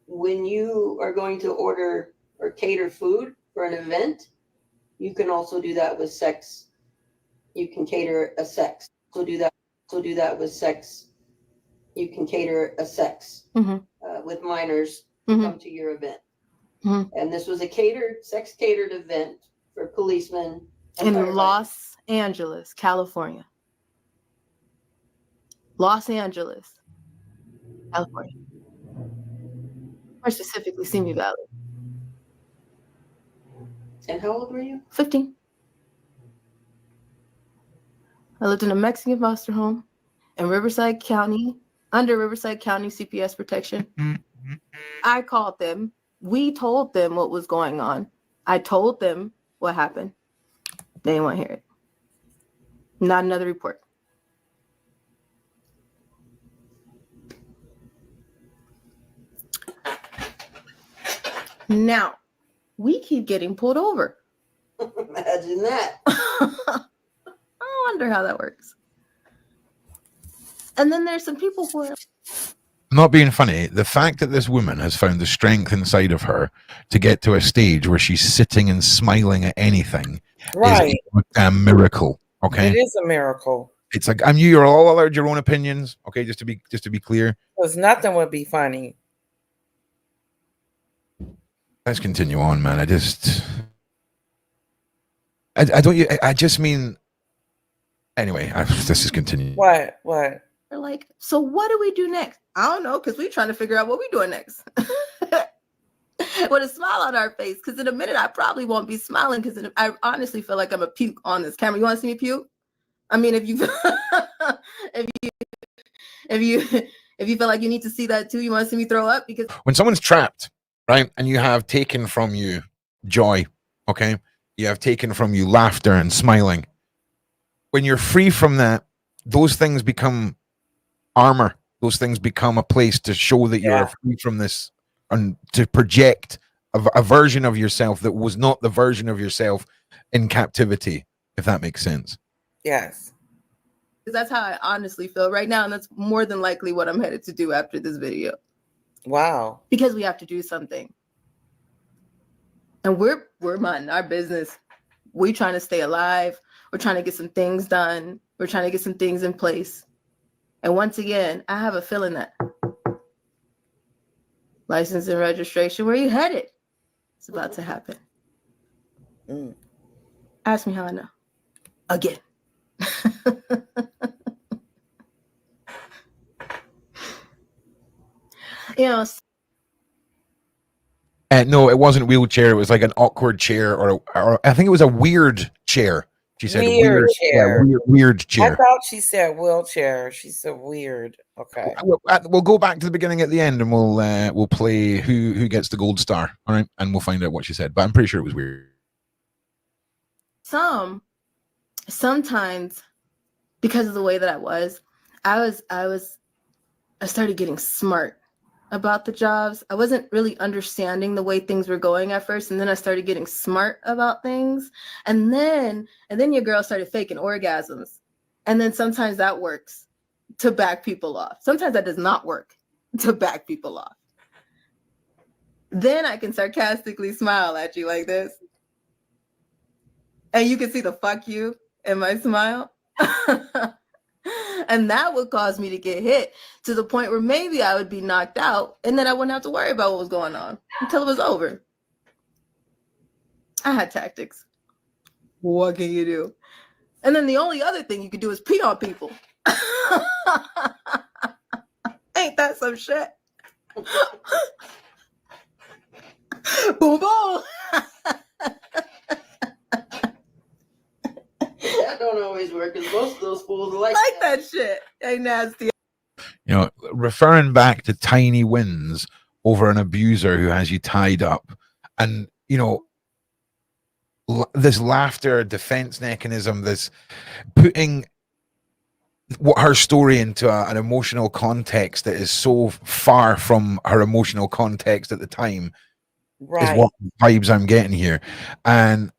when you are going to order or cater food for an event, you can also do that with sex. You can cater a sex. So do that with sex. You can cater a sex with minors to come to your event. And this was a sex catered event for policemen in Los Angeles, California. Los Angeles, California. More specifically, Simi Valley. And how old were you? 15. I lived in a Mexican foster home in Riverside County, under Riverside County CPS protection. I called them. We told them what was going on. I told them what happened. They didn't want to hear it. Not another report. Now, we keep getting pulled over. Imagine that. I wonder how that works. And then there's some people who are not being funny, the fact that this woman has found the strength inside of her to get to a stage where she's sitting and smiling at anything is a damn miracle. Okay, it is a miracle. It's like you're all allowed your own opinions. Okay, just to be clear, because nothing would be funny. Let's continue on, man. I just mean. Anyway, this is continuing. What? They're like, so what do we do next? I don't know, because we're trying to figure out what we're doing next. with a smile on our face, because in a minute I probably won't be smiling, because I honestly feel like I'm a puke on this camera. You want to see me puke? I mean, if you if you feel like you need to see that too, you want to see me throw up? Because when someone's trapped, right, and you have taken from you joy, okay, you have taken from you laughter and smiling. When you're free from that, those things become armor. Those things become a place to show that you're free from this, and to project a version of yourself that was not the version of yourself in captivity, if that makes sense. Yes. That's how I honestly feel right now, and that's more than likely what I'm headed to do after this video. Wow. Because we have to do something. And we're minding our business. We're trying to stay alive. We're trying to get some things done. We're trying to get some things in place. And once again, I have a feeling that license and registration, where you headed? It's about to happen. Ask me how I know. Again. You know. No, it wasn't wheelchair. It was like an awkward chair, or I think it was a weird chair. She said weird chair. Yeah, weird chair. I thought she said wheelchair. She said weird. Okay. We'll go back to the beginning at the end, and we'll play who gets the gold star. All right, and we'll find out what she said. But I'm pretty sure it was weird. Sometimes, because of the way that I started getting smart about the jobs. I wasn't really understanding the way things were going at first, and then I started getting smart about things, and then your girl started faking orgasms, and then sometimes that works to back people off. Sometimes that does not work to back people off. Then I can sarcastically smile at you like this, and you can see the fuck you in my smile. And that would cause me to get hit to the point where maybe I would be knocked out, and then I wouldn't have to worry about what was going on until it was over. I had tactics. What can you do? And then the only other thing you could do is pee on people. Ain't that some shit? Boom, boom. That don't always work, because most of those fools like that shit. Ain't nasty. You know, referring back to tiny wins over an abuser who has you tied up, and you know, this laughter defense mechanism, this putting her story into an emotional context that is so far from her emotional context at the time, is what vibes I'm getting here. And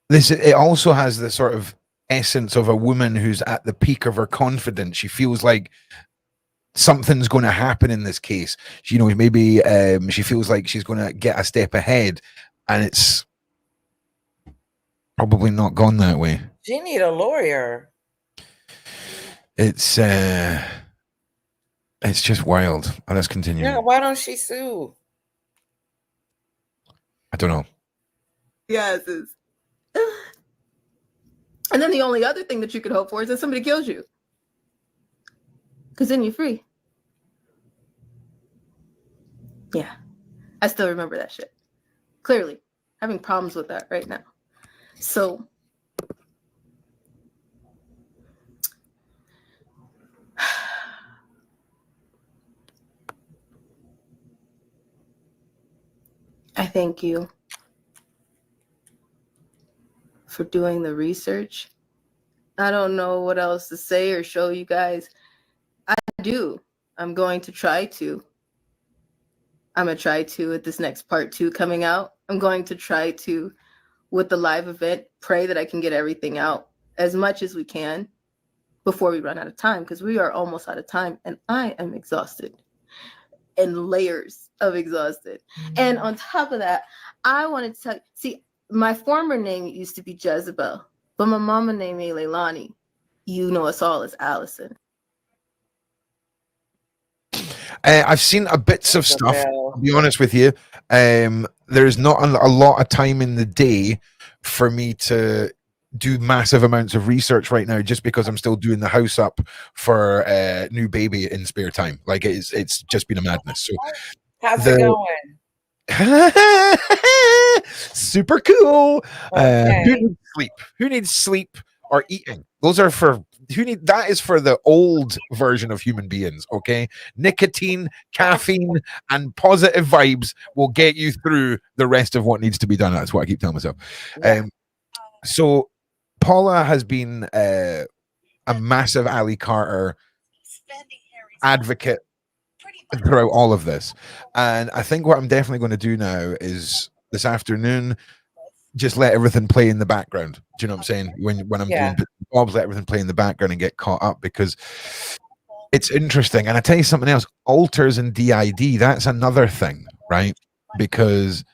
it also has the sort of essence of a woman who's at the peak of her confidence. She feels like something's going to happen in this case. You know, maybe she feels like she's going to get a step ahead, and it's probably not gone that way. She need a lawyer. It's just wild. Let's continue. Yeah, why don't she sue? I don't know. Yes. And then the only other thing that you could hope for is that somebody kills you, because then you're free. Yeah, I still remember that shit clearly. Having problems with that right now. So I thank you for doing the research. I don't know what else to say or show you guys. I'm going to try to. I'm going to try to at this next part 2 coming out. I'm going to try to, with the live event, pray that I can get everything out as much as we can before we run out of time, because we are almost out of time, and I am exhausted, and layers of exhausted. And on top of that, I wanted to tell you, see, my former name used to be Jezebel, but my mama named me Leilani. You know us all as Allison. I've seen bits of stuff, to be honest with you. There's not a lot of time in the day for me to do massive amounts of research right now, just because I'm still doing the house up for new baby in spare time. Like it's just been a madness. So how's it going? Super cool. Okay. Who needs sleep? Who needs sleep or eating? Those are for that is for the old version of human beings. Okay, nicotine, caffeine, and positive vibes will get you through the rest of what needs to be done. That's what I keep telling myself. Yeah. So Paula has been a massive Ali Carter advocate throughout all of this, and I think what I'm definitely going to do now is this afternoon just let everything play in the background. Do you know what I'm saying? When I'm doing Bob's, let everything play in the background and get caught up, because it's interesting. And I tell you something else, alters and DID, that's another thing, right? Because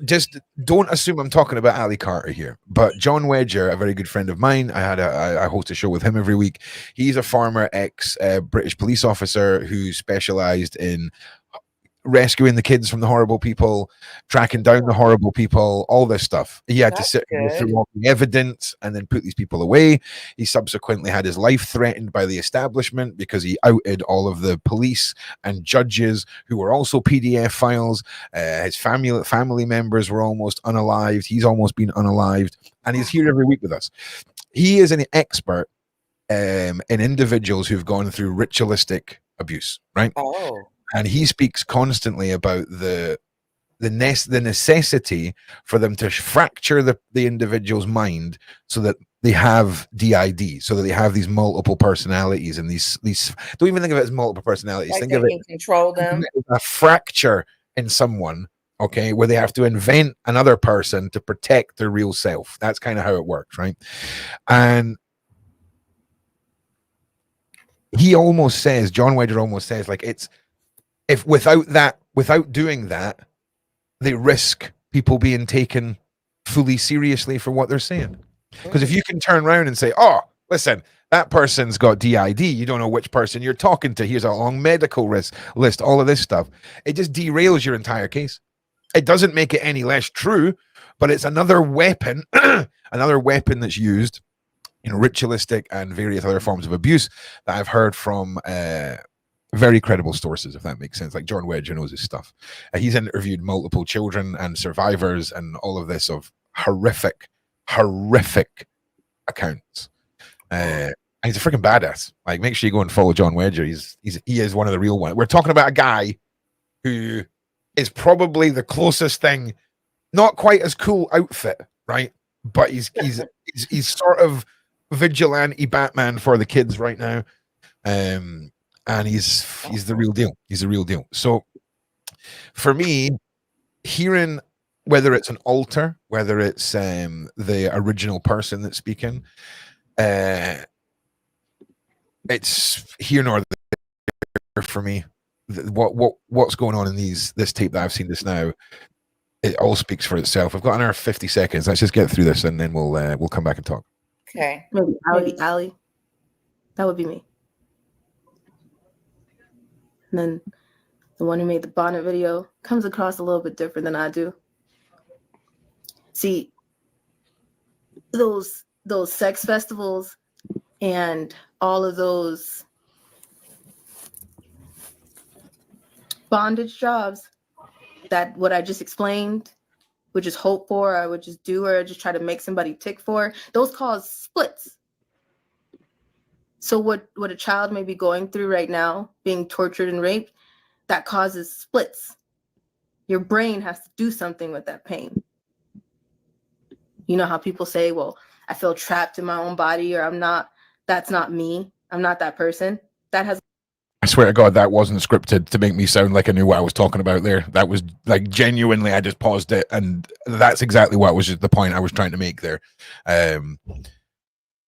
just don't assume I'm talking about Ali Carter here, but John Wedger, a very good friend of mine, I host a show with him every week. He's a former ex British police officer who specialized in rescuing the kids from the horrible people, tracking down the horrible people, all this stuff. He had to sit through all the evidence and then put these people away. He subsequently had his life threatened by the establishment because he outed all of the police and judges who were also PDF files. His family members were almost unalived. He's almost been unalived, and he's here every week with us. He is an expert in individuals who've gone through ritualistic abuse, right? And he speaks constantly about the necessity for them to fracture the individual's mind so that they have DID, so that they have these multiple personalities, and these don't even think of it as multiple personalities. Like think they of it can control them. a fracture in someone, okay, where they have to invent another person to protect their real self. That's kind of how it works, right? And he almost says, John Wedger almost says, like, it's if without doing that, they risk people being taken fully seriously for what they're saying. Because if you can turn around and say, oh, listen, that person's got DID, you don't know which person you're talking to, here's a long medical list, all of this stuff, it just derails your entire case. It doesn't make it any less true, but it's another weapon, another weapon that's used in ritualistic and various other forms of abuse that I've heard from very credible sources, if that makes sense. Like John Wedge knows his stuff. He's interviewed multiple children and survivors and all of this of horrific accounts. And he's a freaking badass. Like, make sure you go and follow John Wedger. He is one of the real ones. We're talking about a guy who is probably the closest thing, not quite as cool outfit, right? But he's sort of vigilante Batman for the kids right now. And he's the real deal. He's the real deal. So for me, hearing whether it's an alter, whether it's the original person that's speaking, it's here nor there for me. What's going on in this tape that I've seen this now, it all speaks for itself. I've got another 50 seconds. Let's just get through this and then we'll come back and talk. Okay. Maybe Ali. That would be me. And then the one who made the bonnet video comes across a little bit different than I do. See, those sex festivals and all of those bondage jobs, that what I just explained, would just hope for, I would just do, or just try to make somebody tick for, those cause splits. So what a child may be going through right now, being tortured and raped, that causes splits. Your brain has to do something with that pain. You know how people say, well, I feel trapped in my own body, or that's not me. I'm not that person. That has. I swear to God, that wasn't scripted to make me sound like I knew what I was talking about there. That was like genuinely, I just paused it. And that's exactly what was the point I was trying to make there.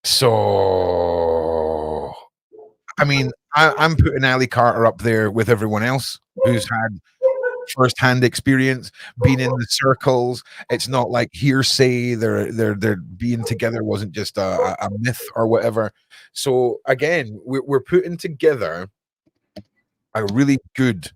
So, I mean, I'm putting Ali Carter up there with everyone else who's had first-hand experience, being in the circles. It's not like hearsay. They're being together wasn't just a myth or whatever. So again, we're putting together a really good.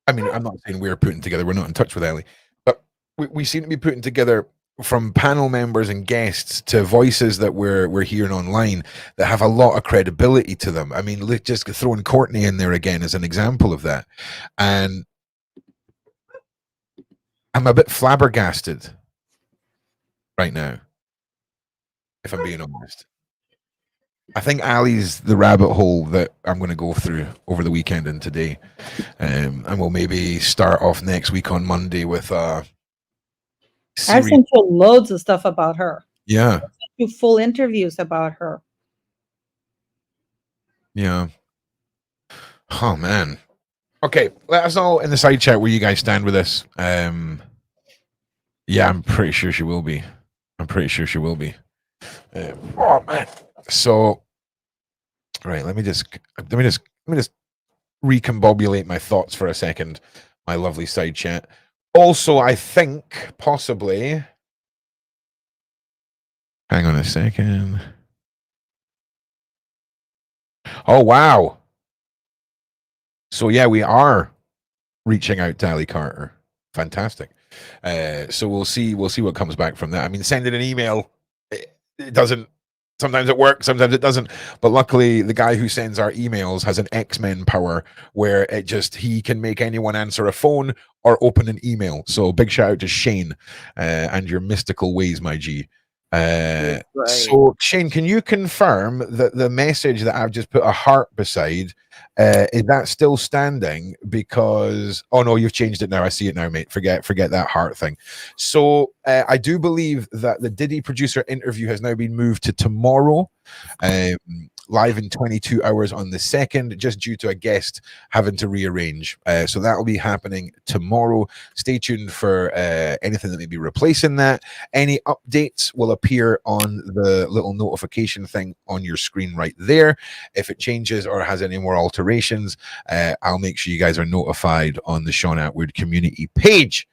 I mean, I'm not saying we're putting together. We're not in touch with Ali, but we seem to be putting together from panel members and guests to voices that we're hearing online that have a lot of credibility to them. I mean, look, just throwing Courtney in there again as an example of that. And I'm a bit flabbergasted right now, if I'm being honest. I think Ali's the rabbit hole that I'm going to go through over the weekend and today. And we'll maybe start off next week on Monday with I sent you loads of stuff about her. Yeah. I sent you full interviews about her. Yeah. Oh, man. Okay, let us know in the side chat where you guys stand with this. Yeah, I'm pretty sure she will be. Oh man. So, right, let me just recombobulate my thoughts for a second. My lovely side chat. Also, I think possibly. Hang on a second. Oh wow. So yeah, we are reaching out to Ali Carter. Fantastic. So we'll see what comes back from that. I mean, sending an email, it doesn't. Sometimes it works, sometimes it doesn't. But luckily, the guy who sends our emails has an X-Men power where he can make anyone answer a phone or open an email. So big shout out to Shane and your mystical ways, my G. Right. So Shane, can you confirm that the message that I've just put a heart beside is that still standing? Because oh no, you've changed it now. I see it now, mate. Forget that heart thing. So I do believe that the Diddy producer interview has now been moved to tomorrow, live in 22 hours on the 2nd, just due to a guest having to rearrange. So that will be happening tomorrow. Stay tuned for anything that may be replacing that. Any updates will appear on the little notification thing on your screen right there. If it changes or has any more alterations, I'll make sure you guys are notified on the Sean Atwood community page.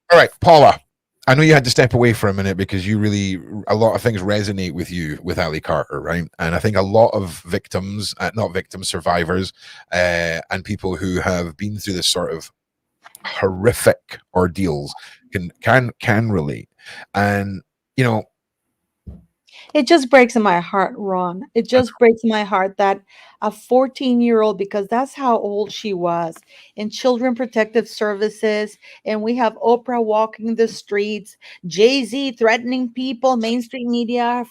All right, Paula, I know you had to step away for a minute because a lot of things resonate with you with Ali Carter, right? And I think a lot of victims, survivors, and people who have been through this sort of horrific ordeals can relate. And you know, it just breaks my heart, Ron. It just breaks my heart that a 14-year-old, because that's how old she was, in Children Protective Services, and we have Oprah walking the streets, Jay-Z threatening people, mainstream media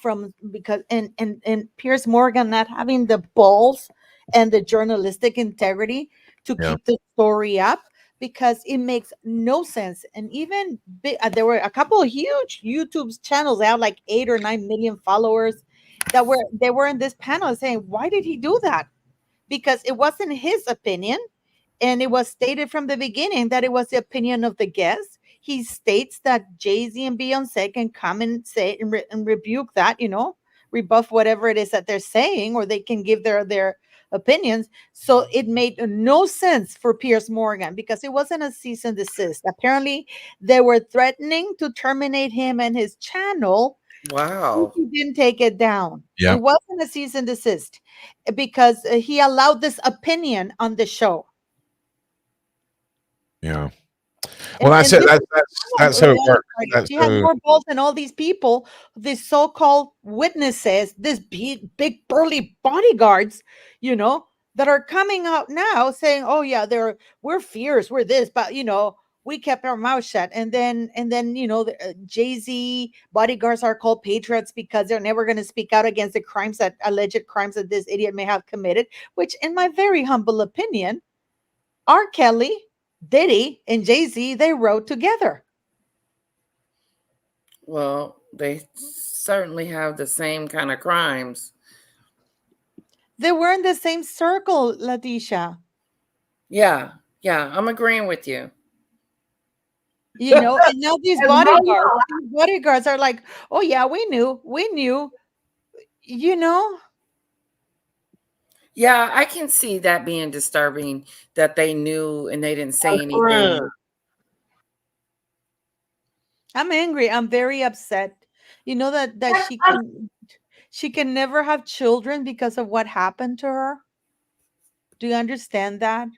and Piers Morgan not having the balls and the journalistic integrity to keep the story up, because it makes no sense. And even there were a couple of huge YouTube channels out, like 8 or 9 million followers, they were in this panel saying, why did he do that? Because it wasn't his opinion, and it was stated from the beginning that it was the opinion of the guest. He states that Jay-Z and Beyonce can come and say and rebuke that, rebuff whatever it is that they're saying, or they can give their opinions. So it made no sense for Piers Morgan, because it wasn't a cease and desist. Apparently, they were threatening to terminate him and his channel. Wow. He didn't take it down. Yeah. It wasn't a cease and desist because he allowed this opinion on the show. Yeah. Well, that's it. That's how it works. She had more balls than all these people, these so-called witnesses, this big burly bodyguards, that are coming out now saying, "Oh yeah, we're fierce, we're this," but we kept our mouth shut. And then the Jay-Z bodyguards are called patriots because they're never going to speak out against the alleged crimes that this idiot may have committed. Which, in my very humble opinion, R. Kelly, Diddy, and Jay-Z, they wrote together. Well, they certainly have the same kind of crimes. They were in the same circle, Leticia. Yeah, I'm agreeing with you. And now these bodyguards are like, "Oh yeah, we knew. Yeah, I can see that being disturbing, that they knew and they didn't say anything. I'm angry. I'm very upset. That she can never have children because of what happened to her. Do you understand that?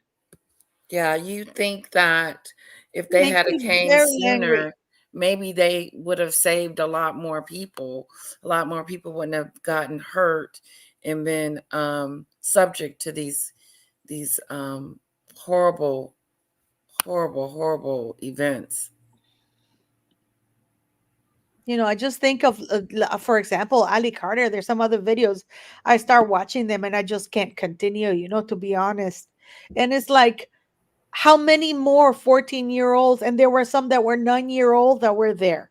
Yeah, you think that if they had came sooner, maybe they would have saved a lot more people. A lot more people wouldn't have gotten hurt and been subject to these horrible events. You know, I just think of, for example, Ali Carter. There's some other videos. I start watching them and I just can't continue, you know, to be honest. And it's like, how many more 14-year-olds? And there were some that were 9-year-old that were there.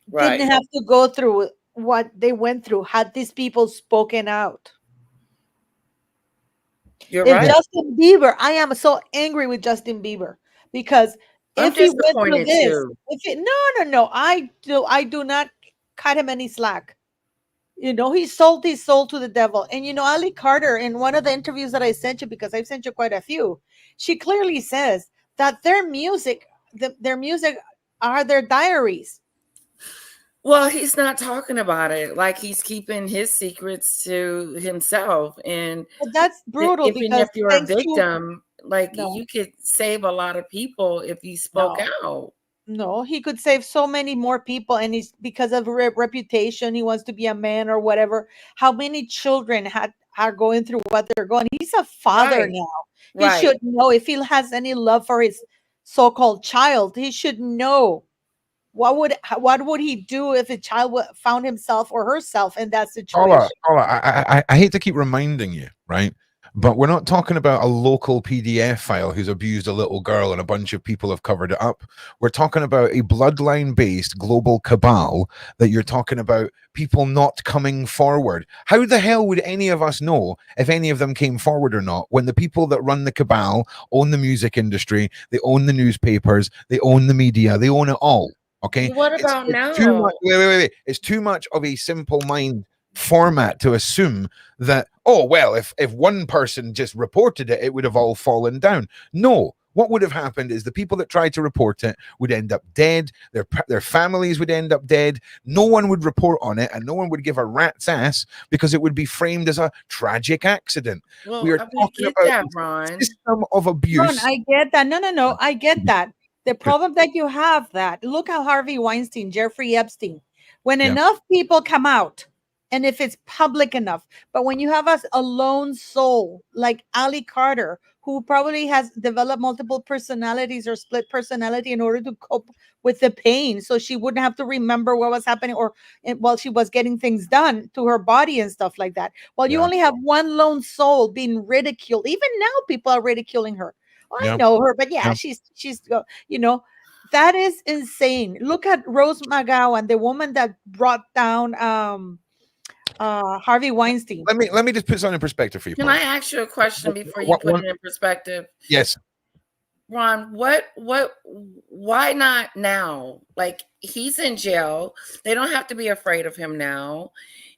Right. Didn't have to go through what they went through had these people spoken out. You're If right. Justin Bieber, I am so angry with Justin Bieber because I'm if he went through disappointed this, too. no, I do not cut him any slack. You know, he sold his soul to the devil. And you know, Ali Carter, in one of the interviews that I sent you, because I've sent you quite a few, she clearly says that their music are their diaries. Well, he's not talking about it. Like, he's keeping his secrets to himself. And But that's brutal even because if you're a thanks to victim, like, no, you could save a lot of people if you spoke out. no, he could save so many more people, and he's because of reputation. He wants to be a man or whatever. How many children are going through what they're going? He's a father Right. now. He Right. should know if he has any love for his so-called child. He should know what would he do if a child found himself or herself in that situation. Paula, I hate to keep reminding you, right? But we're not talking about a local PDF file who's abused a little girl and a bunch of people have covered it up. We're talking about a bloodline-based global cabal that you're talking about people not coming forward. How the hell would any of us know if any of them came forward or not when the people that run the cabal own the music industry, they own the newspapers, they own the media, they own it all? Okay. What about now? Too much, wait. It's too much of a simple mind format to assume that, oh, well, if one person just reported it, it would have all fallen down. No. What would have happened is the people that tried to report it would end up dead. Their families would end up dead. No one would report on it, and no one would give a rat's ass because it would be framed as a tragic accident. Well, We are talking about that, Ron. system of abuse. Ron, I get that. No, I get that. The problem that you have that, look how Harvey Weinstein, Jeffrey Epstein, when enough people come out, and if it's public enough, but when you have a lone soul like Ali Carter, who probably has developed multiple personalities or split personality in order to cope with the pain, so she wouldn't have to remember what was happening or while she was getting things done to her body and stuff like that. Well, you only have one lone soul being ridiculed. Even now, people are ridiculing her. Well, I know her, but she's you know, that is insane. Look at Rose McGowan, the woman that brought down Harvey Weinstein. Let me just put something in perspective for you. Can I ask you a question before you put it in perspective? Yes. Ron, why not now? Like, he's in jail. They don't have to be afraid of him now.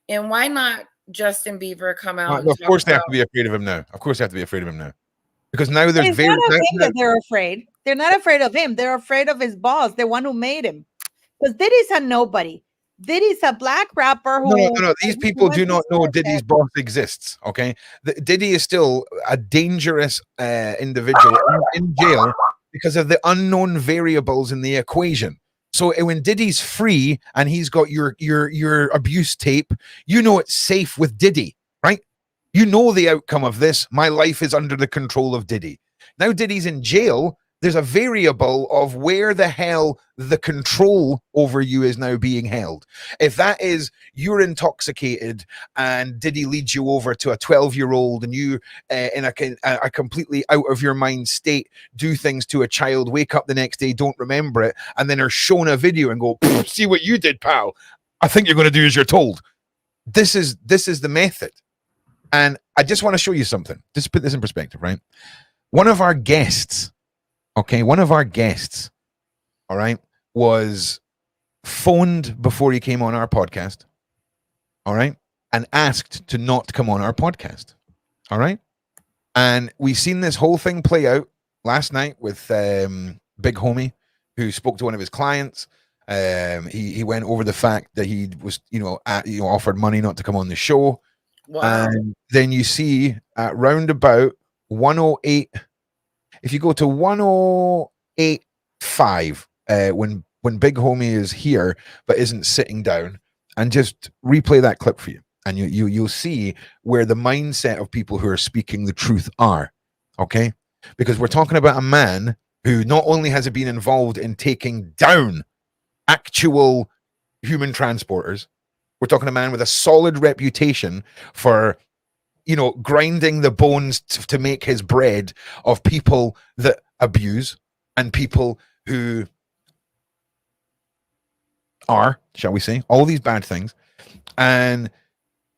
And why not Justin Bieber come out? Of course they have to be afraid of him now. Of course they have to be afraid of him now. Because now there's very that they're afraid. They're not afraid of him. They're afraid of his boss, the one who made him. Because Diddy's a nobody. Diddy's a black rapper who no. These people do not know Diddy's boss exists. Okay, Diddy is still a dangerous individual in jail because of the unknown variables in the equation. So when Diddy's free and he's got your abuse tape, you know it's safe with Diddy, right? You know the outcome of this. My life is under the control of Diddy. Now Diddy's in jail. There's a variable of where the hell the control over you is now being held. If that is you're intoxicated and Diddy leads you over to a 12-year-old and you in a completely out of your mind state do things to a child, wake up the next day, don't remember it, and then are shown a video and go, see what you did, pal. I think you're going to do as you're told. This is the method. And I just want to show you something. Just put this in perspective, right? One of our guests, all right, was phoned before he came on our podcast, all right, and asked to not come on our podcast, all right? And we've seen this whole thing play out last night with Big Homie, who spoke to one of his clients. He went over the fact that he was, offered money not to come on the show. Wow. And then you see at round about 108, if you go to 108.5, when when Big Homie is here but isn't sitting down, and just replay that clip for you, and you'll see where the mindset of people who are speaking the truth are. Okay, because we're talking about a man who not only has been involved in taking down actual human transporters, we're talking a man with a solid reputation for, you know, grinding the bones to make his bread of people that abuse and people who are, shall we say, all these bad things. And,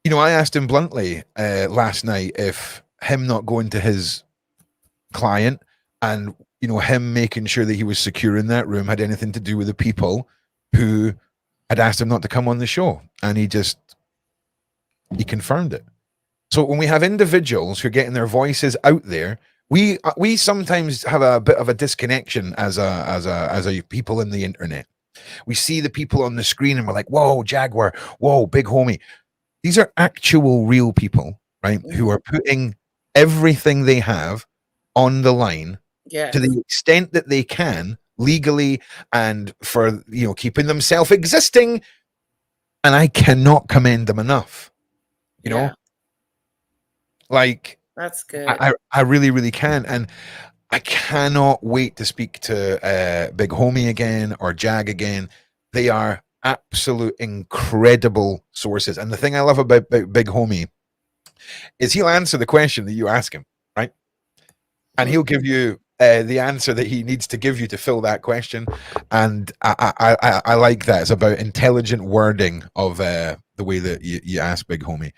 you know, I asked him bluntly last night if him not going to his client and, you know, him making sure that he was secure in that room had anything to do with the people who had asked him not to come on the show. And he confirmed it. So when we have individuals who are getting their voices out there, we sometimes have a bit of a disconnection as a people in the internet. We see the people on the screen and we're like, whoa, Jaguar, whoa, Big Homie. These are actual real people, right? Who are putting everything they have on the line to the extent that they can legally and for, you know, keeping themselves existing. And I cannot commend them enough, you know? Like, that's good. I really, really can. And I cannot wait to speak to Big Homie again or Jag again. They are absolute incredible sources. And the thing I love about Big Homie is he'll answer the question that you ask him, right? And he'll give you the answer that he needs to give you to fill that question. And I like that. It's about intelligent wording of the way that you ask Big Homie.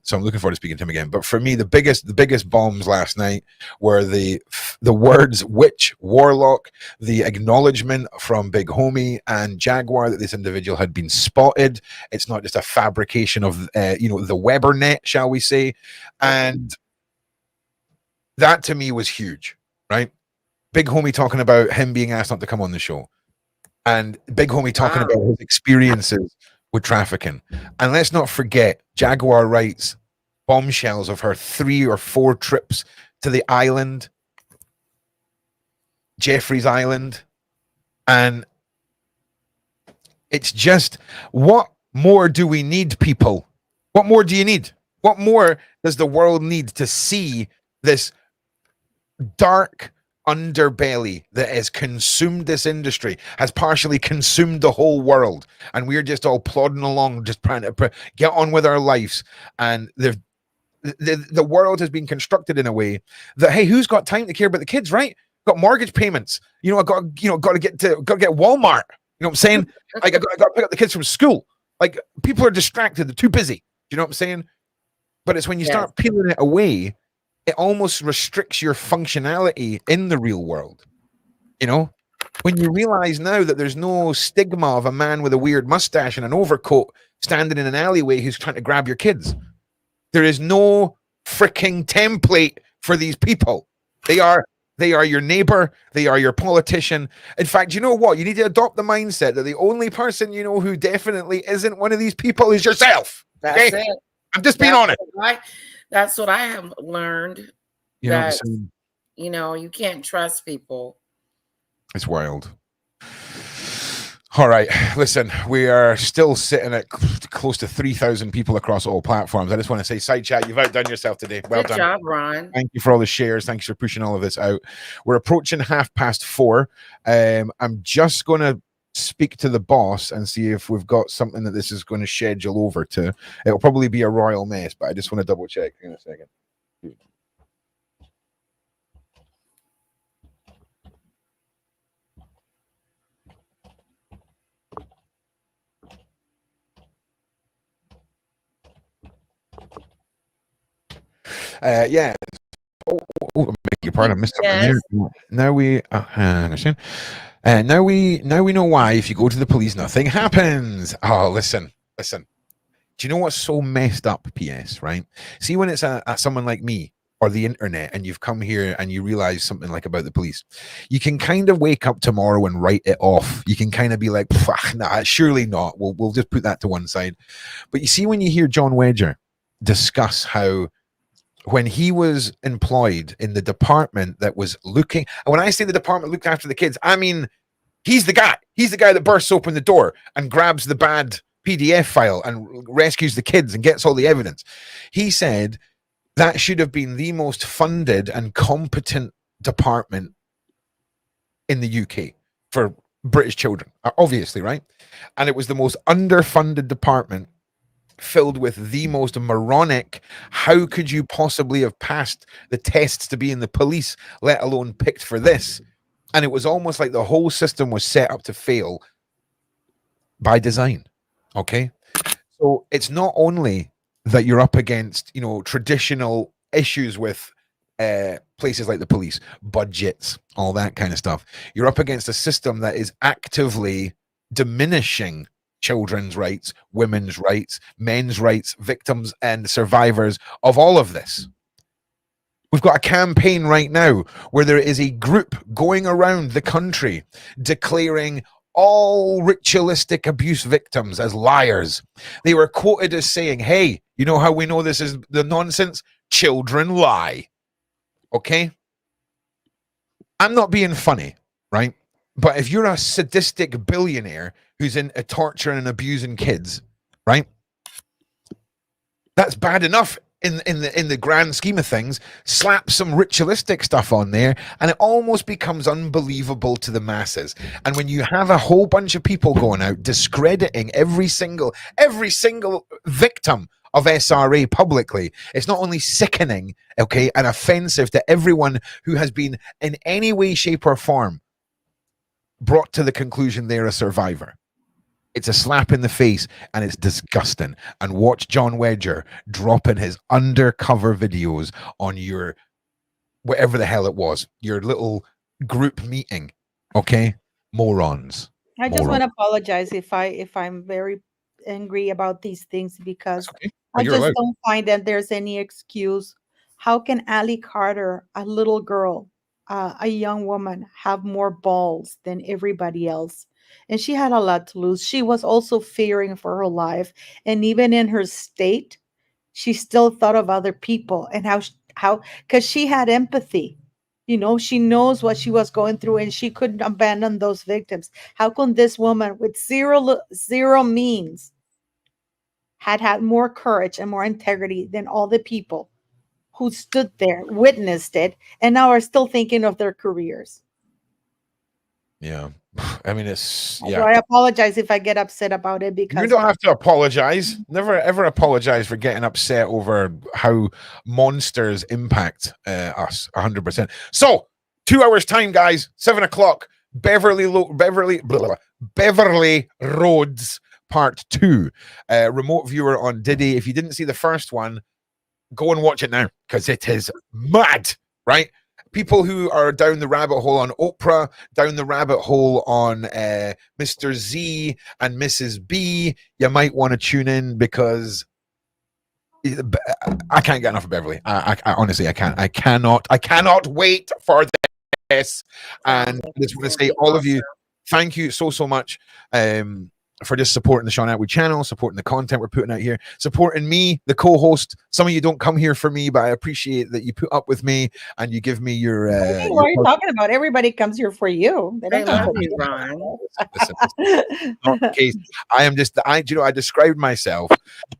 So I'm looking forward to speaking to him again. But for me, the biggest bombs last night were the words witch, warlock, the acknowledgement from Big Homie and Jaguar that this individual had been spotted. It's not just a fabrication of you know, the Weber net, shall we say. And that to me was huge, right? Big Homie talking about him being asked not to come on the show, and Big Homie talking about his experiences with trafficking. And let's not forget Jaguar Wright's bombshells of her 3 or 4 trips to the island, Jeffrey's Island. And it's just, what more do we need, people? What more do you need? What more does the world need to see this dark underbelly that has consumed this industry, has partially consumed the whole world, and we're just all plodding along, just trying to get on with our lives? And the world has been constructed in a way that, hey, who's got time to care about the kids, right? Got mortgage payments, you know, I got to get Walmart, you know what I'm saying? Like, I got to pick up the kids from school. Like, people are distracted, they're too busy, you know what I'm saying? But it's when you start peeling it away, it almost restricts your functionality in the real world. You know, when you realize now that there's no stigma of a man with a weird mustache and an overcoat standing in an alleyway who's trying to grab your kids. There is no freaking template for these people. They are your neighbor. They are your politician. In fact, you know what? You need to adopt the mindset that the only person you know who definitely isn't one of these people is yourself. That's it. I'm just being honest. That's what I have learned. You know what I'm saying? You know, you can't trust people. It's wild. All right, listen, we are still sitting at close to 3,000 people across all platforms. I just want to say, Side Chat, you've outdone yourself today. Well done. Good job, Ron. Thank you for all the shares. Thanks for pushing all of this out. We're approaching 4:30. I'm just going to speak to the boss and see if we've got something that this is going to schedule over to. It'll probably be a royal mess, but I just want to double check in a second. Yeah. Oh, beg your pardon, I missed something there. Now we understand. Now we know why. If you go to the police, nothing happens. Oh, listen. Do you know what's so messed up? PS, right? See, when it's someone like me or the internet, and you've come here and you realize something like about the police, you can kind of wake up tomorrow and write it off. You can kind of be like, nah, surely not. We'll just put that to one side. But you see, when you hear John Wedger discuss how when he was employed in the department that was looking, and when I say the department looked after the kids, I mean He's the guy. He's the guy that bursts open the door and grabs the bad PDF file and rescues the kids and gets all the evidence. He said that should have been the most funded and competent department in the UK for British children, obviously, right? And it was the most underfunded department, filled with the most moronic, how could you possibly have passed the tests to be in the police, let alone picked for this? And it was almost like the whole system was set up to fail by design. Okay. So it's not only that you're up against, you know, traditional issues with places like the police, budgets, all that kind of stuff. You're up against a system that is actively diminishing children's rights, women's rights, men's rights, victims and survivors of all of this. We've got a campaign right now where there is a group going around the country declaring all ritualistic abuse victims as liars. They were quoted as saying, hey, you know how we know this is the nonsense? Children lie. Okay? I'm not being funny, right? But if you're a sadistic billionaire who's into torturing and abusing kids, right? That's bad enough in the grand scheme of things. Slap some ritualistic stuff on there and it almost becomes unbelievable to the masses. And when you have a whole bunch of people going out discrediting every single victim of SRA publicly, it's not only sickening, okay, and offensive to everyone who has been in any way, shape or form brought to the conclusion they're a survivor. It's a slap in the face and it's disgusting. And watch John Wedger dropping his undercover videos on your, whatever the hell it was, your little group meeting. Okay? Morons. I just want to apologize if I'm very angry about these things, because I just don't find that there's any excuse. How can Allie Carter, a little girl, a young woman, have more balls than everybody else? And she had a lot to lose. She was also fearing for her life. And even in her state, she still thought of other people and how, because she had empathy. You know, she knows what she was going through and she couldn't abandon those victims. How can this woman with zero means had more courage and more integrity than all the people who stood there, witnessed it, and now are still thinking of their careers? Yeah. I mean, it's, yeah. So I apologize if I get upset about it, because you don't have to apologize. Never ever apologize for getting upset over how monsters impact us 100%. So 2 hours time, guys, 7 o'clock, Beverly Roads Part 2, remote viewer on Diddy. If you didn't see the first one, go and watch it now, because it is mad, right? People who are down the rabbit hole on Oprah, down the rabbit hole on Mr. Z and Mrs. B, you might want to tune in, because I can't get enough of Beverly. I honestly, I can't. I cannot wait for this. And I just want to say, all of you, thank you so much for just supporting the Sean Atwood channel, supporting the content we're putting out here, supporting me, the co-host. Some of you don't come here for me, but I appreciate that you put up with me and you give me your what are you talking about? Everybody comes here for you. They don't come for you, Ron. Listen. I am just, I described myself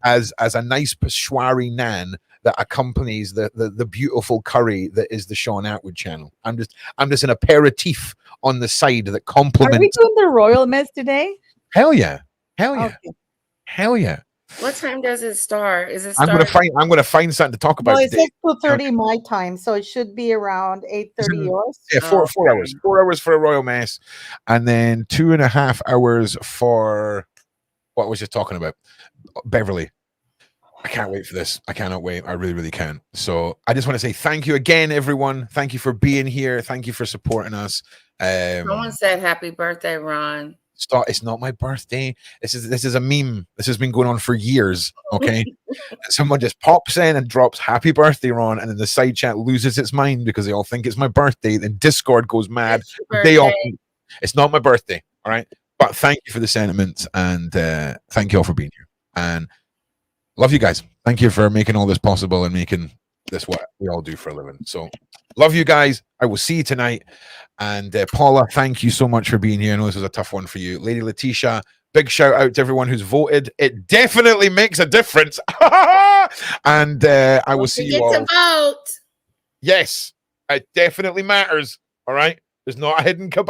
as a nice peshwari nan that accompanies the beautiful curry that is the Sean Atwood channel. I'm just an aperitif on the side that complements. Are we doing the royal mess today? Hell yeah. Okay. Hell yeah. What time does it start? Is it I'm gonna find something to talk about. Well, it says 2:30 my time, so it should be around 8:30 yours. Yeah, 4 hours. 4 hours for a royal mass, and then 2.5 hours for what was just talking about, Beverly. I can't wait for this. I cannot wait. I really, really can. So I just want to say thank you again, everyone. Thank you for being here. Thank you for supporting us. Someone said happy birthday, Ron. It's not my birthday. This is a meme. This has been going on for years. Okay. Someone just pops in and drops happy birthday, Ron, and then the side chat loses its mind because they all think it's my birthday. Then Discord goes mad. It's not my birthday. All right. But thank you for the sentiments, and thank you all for being here. And love you guys. Thank you for making all this possible and making this what we all do for a living. So love you guys. I will see you tonight. And Paula, thank you so much for being here. I know this was a tough one for you. Lady Letitia, big shout out to everyone who's voted. It definitely makes a difference. And I will see you all. To vote. Yes, it definitely matters. All right. There's not a hidden cabal.